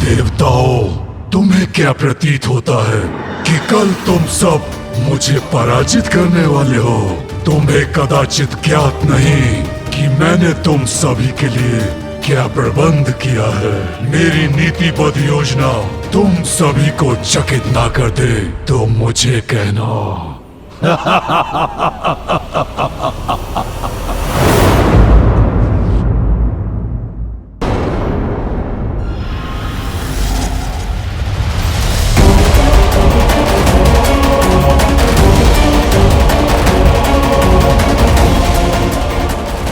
Speaker 1: देवताओं, तुम्हें क्या प्रतीत होता है कि कल तुम सब मुझे पराजित करने वाले हो? तुम्हें कदाचित ज्ञात नहीं कि मैंने तुम सभी के लिए क्या प्रबंध किया है। मेरी नीतिबद्ध योजना तुम सभी को चकित ना कर दे तो मुझे कहना।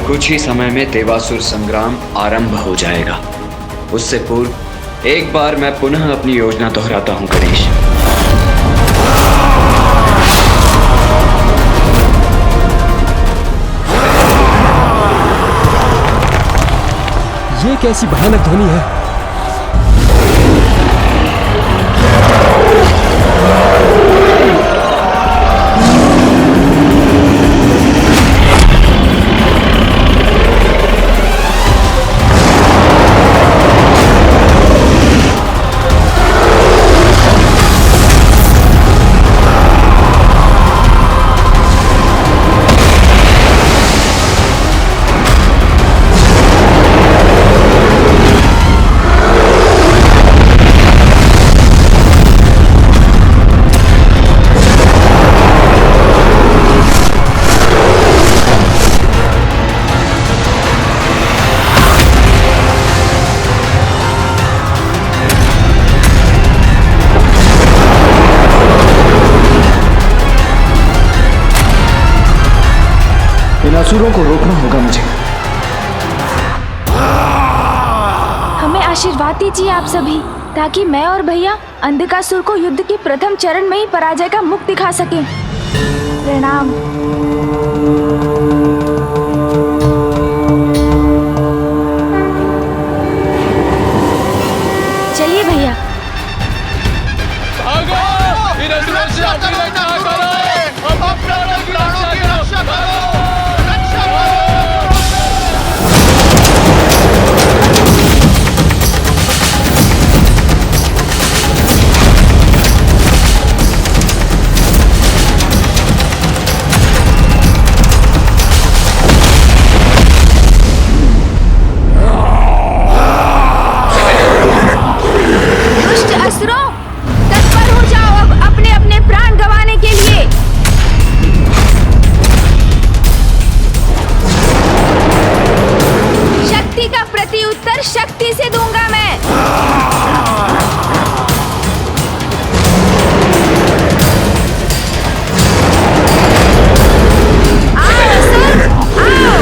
Speaker 8: कुछ ही समय में देवासुर संग्राम आरंभ हो जाएगा। उससे पूर्व एक बार मैं पुनः अपनी योजना दोहराता हूं गणेश।
Speaker 5: ये कैसी भयानक ध्वनि है?
Speaker 8: इन असुरों को रोकना होगा मुझे।
Speaker 4: हमें आशीर्वाद दीजिए आप सभी, ताकि मैं और भैया अंधकासुर को युद्ध के प्रथम चरण में ही पराजय का मुख दिखा सकें। प्रणाम। चलिए भैया। शक्ति से दूंगा मैं। आओ असुर, आओ।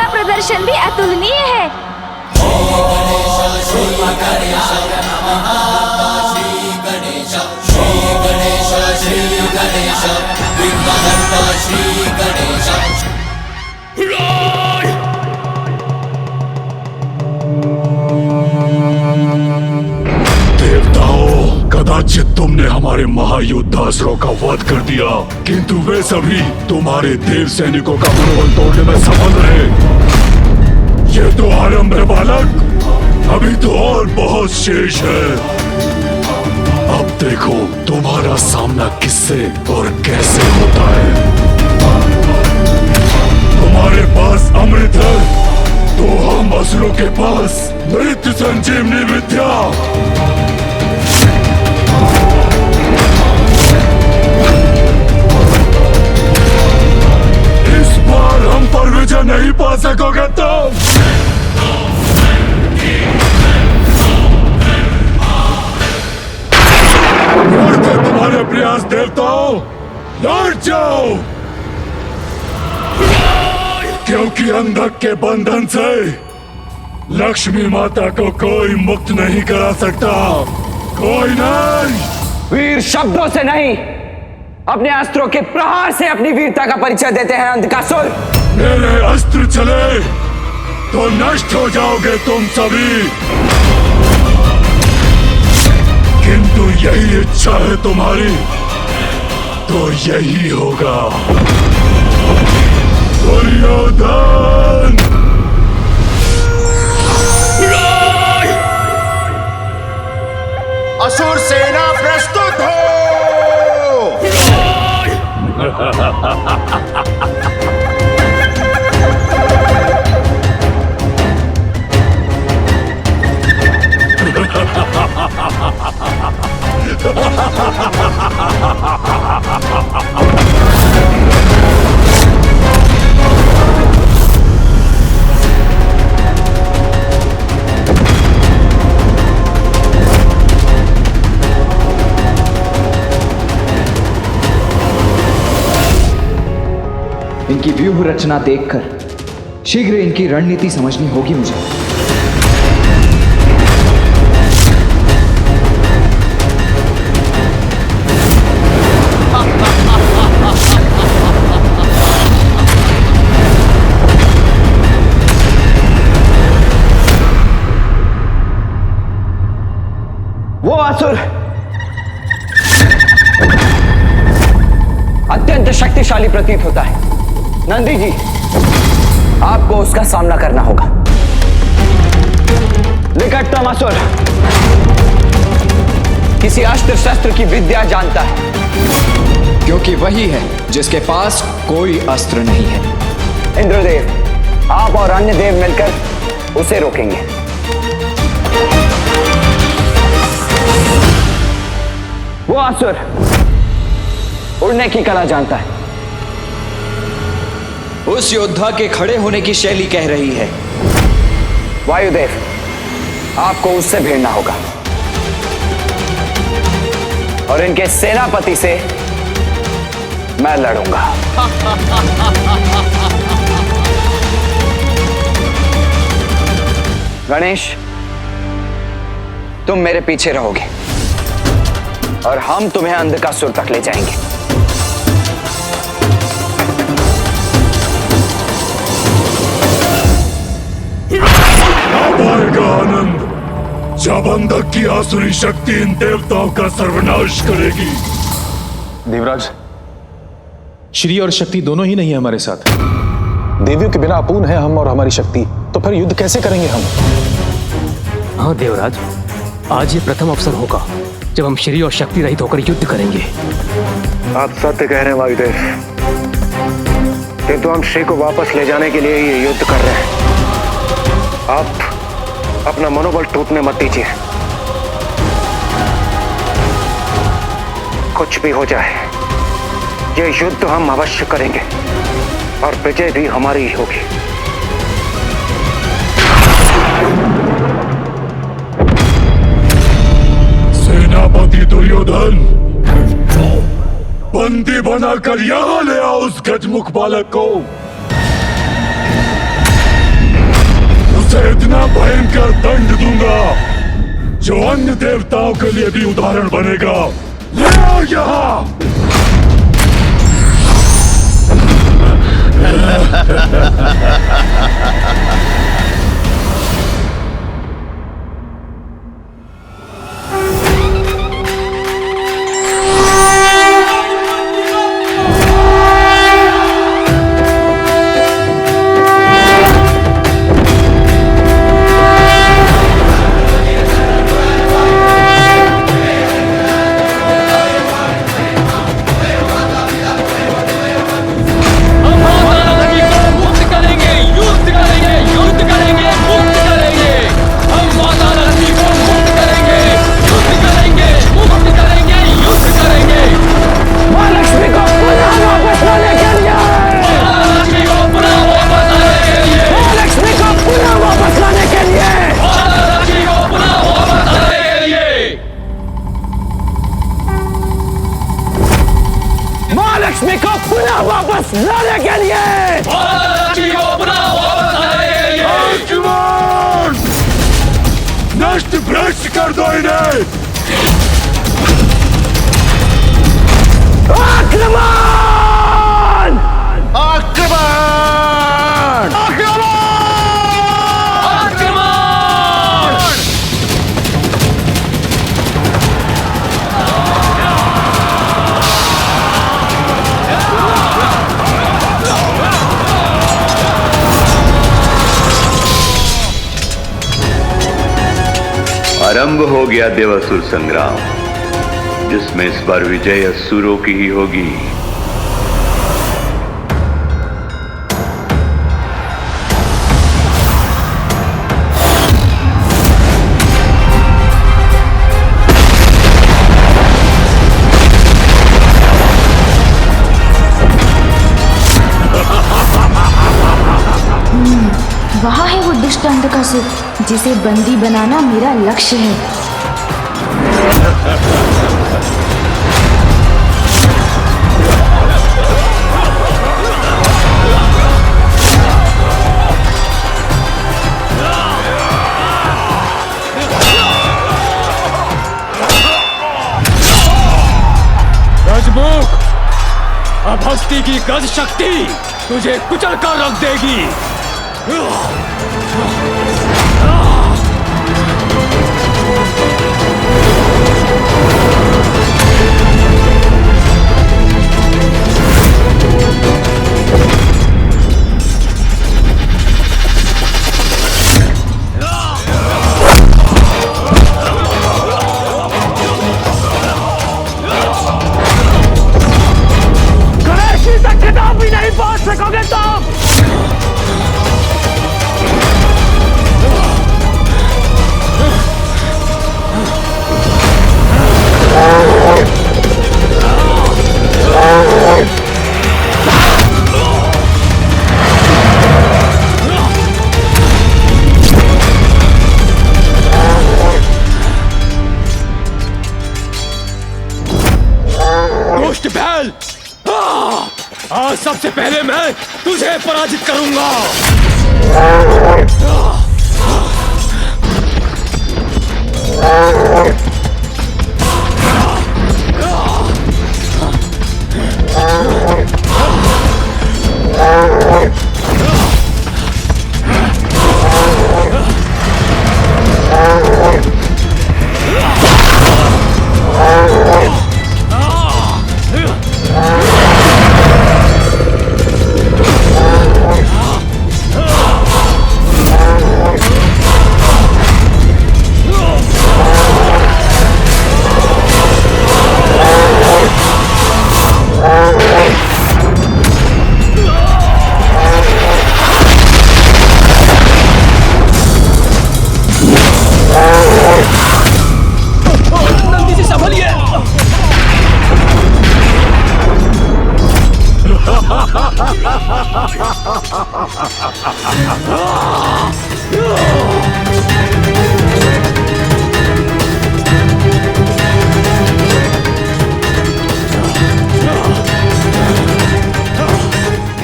Speaker 4: प्रदर्शन भी अतुलनीय है।
Speaker 1: देवताओं, कदाचित तुमने हमारे महायोद्धासुरों का वध कर दिया, किंतु वे सभी तुम्हारे देव सैनिकों का मनोबल तोड़ने में सफल रहे। ये तो आरंभ है बालक, अभी तो और बहुत शेष है। अब देखो तुम्हारा सामना किससे और कैसे होता है। तुम्हारे पास अमृत है तो हम असुरों के पास मृत्यु संजीवनी विद्या। इस बार हम पर विजय नहीं पा सकोगे तुम। लड़ते तुम्हारे प्रयास देवताओं, लौट जाओ, क्योंकि अंधक के बंधन से लक्ष्मी माता को कोई मुक्त नहीं करा सकता, कोई नहीं।
Speaker 16: वीर शब्दों से नहीं,
Speaker 8: अपने अस्त्रों के प्रहार से अपनी वीरता का परिचय देते हैं अंधकासुर।
Speaker 1: मेरे अस्त्र चले तो नष्ट हो जाओगे तुम सभी, किंतु यही इच्छा है तुम्हारी तो यही होगा। दुर्योधन!
Speaker 3: असुर सेना प्रस्तुत हो।
Speaker 8: इनकी व्यूह रचना देखकर शीघ्र इनकी रणनीति समझनी होगी मुझे। वो असुर अत्यंत शक्तिशाली प्रतीत होता है। नंदी जी, आपको उसका सामना करना होगा। निकटतम असुर किसी अस्त्र शस्त्र की विद्या जानता है, क्योंकि वही है जिसके पास कोई अस्त्र नहीं है। इंद्रदेव, आप और अन्य देव मिलकर उसे रोकेंगे। वो असुर उड़ने की कला जानता है। उस योद्धा के खड़े होने की शैली कह रही है। वायुदेव, आपको उससे भिड़ना होगा और इनके सेनापति से मैं लड़ूंगा। गणेश, तुम मेरे पीछे रहोगे और हम तुम्हें अंधकासुर तक ले जाएंगे।
Speaker 1: आनंद, जब अंधक की आसुरी शक्ति इन देवताओं का सर्वनाश करेगी।
Speaker 16: देवराज, श्री और शक्ति दोनों ही नहीं है हमारे साथ। देवियों के बिना अपूर्ण है हम और हमारी शक्ति, तो फिर युद्ध कैसे करेंगे हम?
Speaker 5: हाँ देवराज, आज ये प्रथम अवसर होगा जब हम श्री और शक्ति रहित होकर युद्ध करेंगे।
Speaker 6: आप सत्य कह रहे हैं वायुदेव, किंतु हम श्री को वापस ले जाने के लिए ये युद्ध कर रहे हैं। आप अपना मनोबल टूटने मत दीजिए। कुछ भी हो जाए, ये युद्ध हम अवश्य करेंगे और विजय भी हमारी ही होगी।
Speaker 1: सेनापति दुर्योधन, बंदी बनाकर यहाँ ले आओ उस गजमुख बालक को। उसे इतना भयंकर दंड दूंगा जो अन्य देवताओं के लिए भी उदाहरण बनेगा। ले आओ यहाँ।
Speaker 3: लक्ष्मी को पुनः वापस लाने के लिए,
Speaker 1: लक्ष्मी को पुनः वापस लाने के लिए। अर्जुन, नष्ट भ्रष्ट कर दो इन्हें।
Speaker 12: आरंभ हो गया देवासुर संग्राम, जिसमें इस बार विजय असुरों की ही होगी।
Speaker 4: वहाँ है वो दुष्ट अंधकासुर, जिसे बंदी बनाना मेरा लक्ष्य है।
Speaker 5: राजमुख, अब हस्ती की गज शक्ति तुझे कुचल कर रख देगी।
Speaker 3: गणेश जी तक खिताब भी नहीं पहुंच सकोगे तुम।
Speaker 5: दुष्ट बैल, आज सबसे पहले मैं तुझे पराजित करूंगा।
Speaker 3: नंदी जी संभलिए।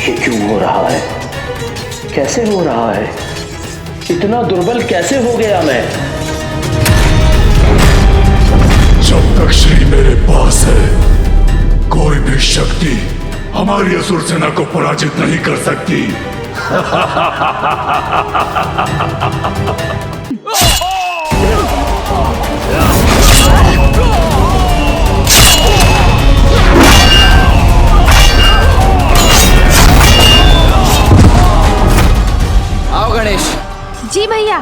Speaker 17: ये क्यों हो रहा है? कैसे हो रहा है? इतना दुर्बल कैसे हो गया मैं?
Speaker 1: जब तक श्री मेरे पास है, कोई भी शक्ति हमारी असुर सेना को पराजित नहीं कर सकती।
Speaker 8: आओ गणेश।
Speaker 4: जी भैया।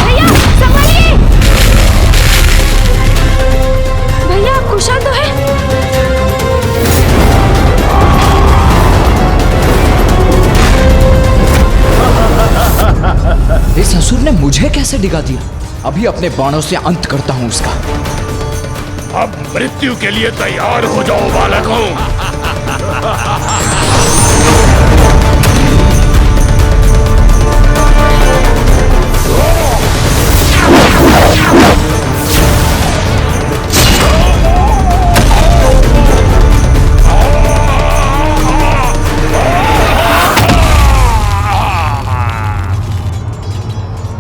Speaker 4: भैया संभालिए। भैया कुशल तो है?
Speaker 8: इस असुर ने मुझे कैसे डिगा दिया? अभी अपने बाणों से अंत करता हूं उसका।
Speaker 13: अब मृत्यु के लिए तैयार हो जाओ बालकों।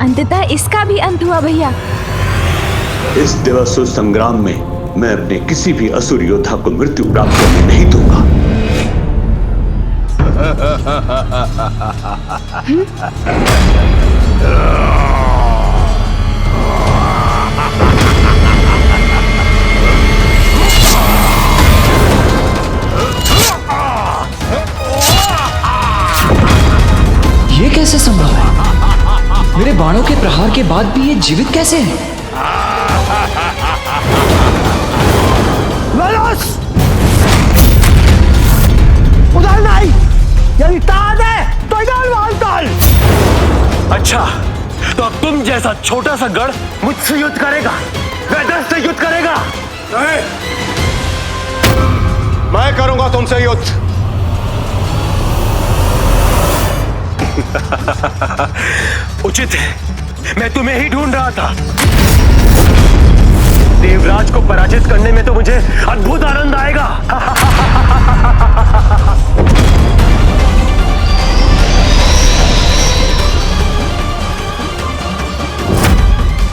Speaker 4: अंततः इसका भी अंत हुआ भैया।
Speaker 2: इस देवासुर संग्राम में मैं अपने किसी भी असुर योद्धा को मृत्यु प्राप्त करने नहीं दूंगा।
Speaker 8: ये कैसे संभव है? मेरे बाणों के प्रहार के बाद भी ये जीवित कैसे है?
Speaker 3: उधर नहीं, यदि ताज है तो इधर वालताल। अच्छा, तो अब तुम जैसा छोटा सा गढ़ मुझसे युद्ध करेगा, वेदर से युद्ध करेगा? नहीं, मैं करूंगा तुमसे युद्ध। उचित है, मैं तुम्हें ही ढूंढ रहा था। देवराज को पराजित करने में तो मुझे अद्भुत आनंद आएगा।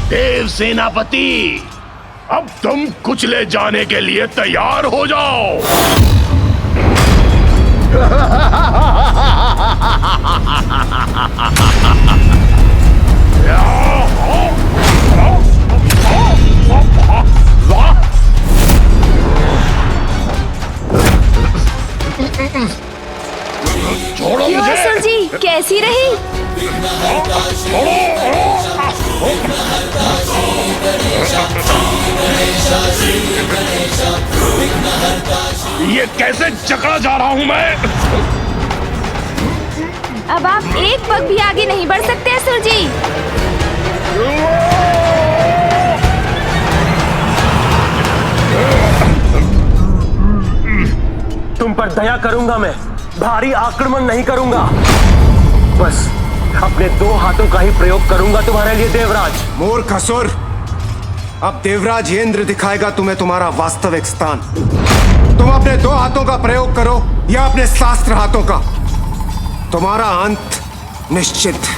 Speaker 13: देव सेनापति, अब तुम कुचले जाने के लिए तैयार हो जाओ। छोड़ो
Speaker 4: क्यों
Speaker 13: मुझे।
Speaker 4: असुर जी, कैसी रही?
Speaker 13: ये कैसे जकड़ा जा रहा हूं मैं?
Speaker 4: अब आप एक पग भी आगे नहीं बढ़ सकते असुर जी।
Speaker 3: तुम पर दया करूंगा मैं, भारी आक्रमण नहीं करूंगा। बस अपने दो हाथों का ही प्रयोग करूंगा तुम्हारे लिए देवराज।
Speaker 6: मूर्ख असुर, अब देवराज इंद्र दिखाएगा तुम्हें तुम्हारा वास्तविक स्थान। तुम अपने दो हाथों का प्रयोग करो या अपने शास्त्र हाथों का, तुम्हारा अंत निश्चित।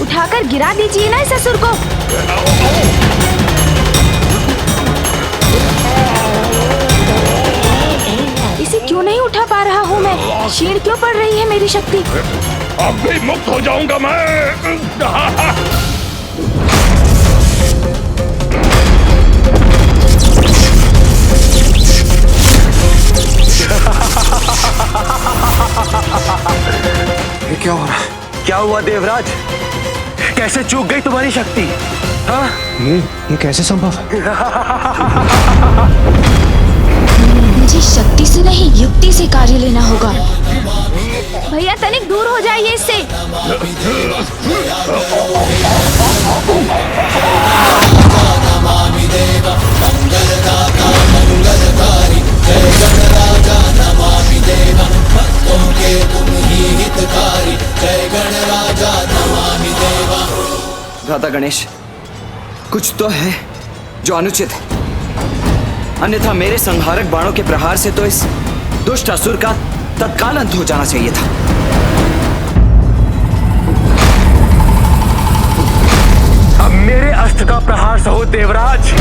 Speaker 4: उठाकर गिरा दीजिए ना इस असुर को। इसे क्यों नहीं उठा पा रहा हूँ मैं? क्षीण क्यों पड़ रही है मेरी शक्ति?
Speaker 13: अब भी मुक्त हो जाऊंगा मैं।
Speaker 6: ये क्या हो रहा है?
Speaker 3: क्या हुआ देवराज? कैसे चूक गई तुम्हारी शक्ति? हाँ?
Speaker 6: ये कैसे संभव है?
Speaker 4: मुझे शक्ति से नहीं, युक्ति से कार्य लेना होगा। भैया तनिक दूर हो जाइए इससे।
Speaker 8: भ्राता गणेश, कुछ तो है जो अनुचित है, अन्यथा मेरे संहारक बाणों के प्रहार से तो इस दुष्ट असुर का तत्काल अंत हो जाना चाहिए था।
Speaker 3: अब मेरे अस्त्र का प्रहार सहो देवराज।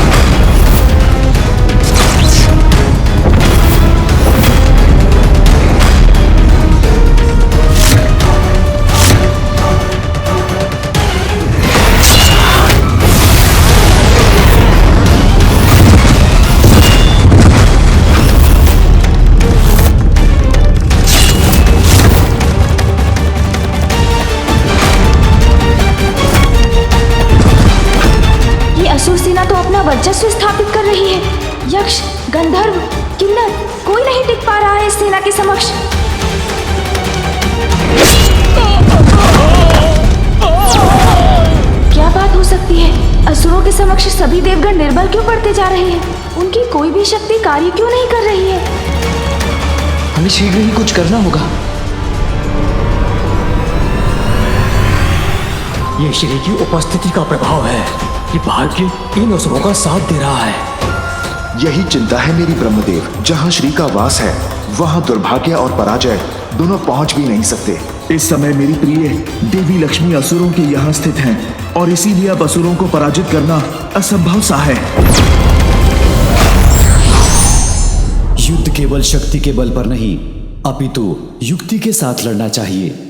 Speaker 4: वर्चस्व स्थापित कर रही है। यक्ष, गंधर्व, किन्नर, कोई नहीं टिक पा रहा है इस सेना के समक्ष। क्या बात हो सकती है? असुरों के समक्ष सभी देवगण निर्बल क्यों पड़ते जा रहे हैं? उनकी कोई भी शक्ति कार्य क्यों नहीं कर रही है?
Speaker 8: हमें शीघ्र ही कुछ करना होगा।
Speaker 5: ये श्री की उपस्थिति का प्रभाव है कि भाग्य इन असुरों का साथ दे रहा है।
Speaker 18: यही चिंता है मेरी ब्रह्मदेव। जहाँ श्री का वास है वहाँ दुर्भाग्य और पराजय दोनों पहुंच भी नहीं सकते। इस समय मेरी प्रिय देवी लक्ष्मी असुरों के यहाँ स्थित हैं और इसीलिए अब असुरों को पराजित करना असंभव सा है।
Speaker 19: युद्ध केवल शक्ति के बल पर नहीं, अपितु युक्ति के साथ लड़ना चाहिए।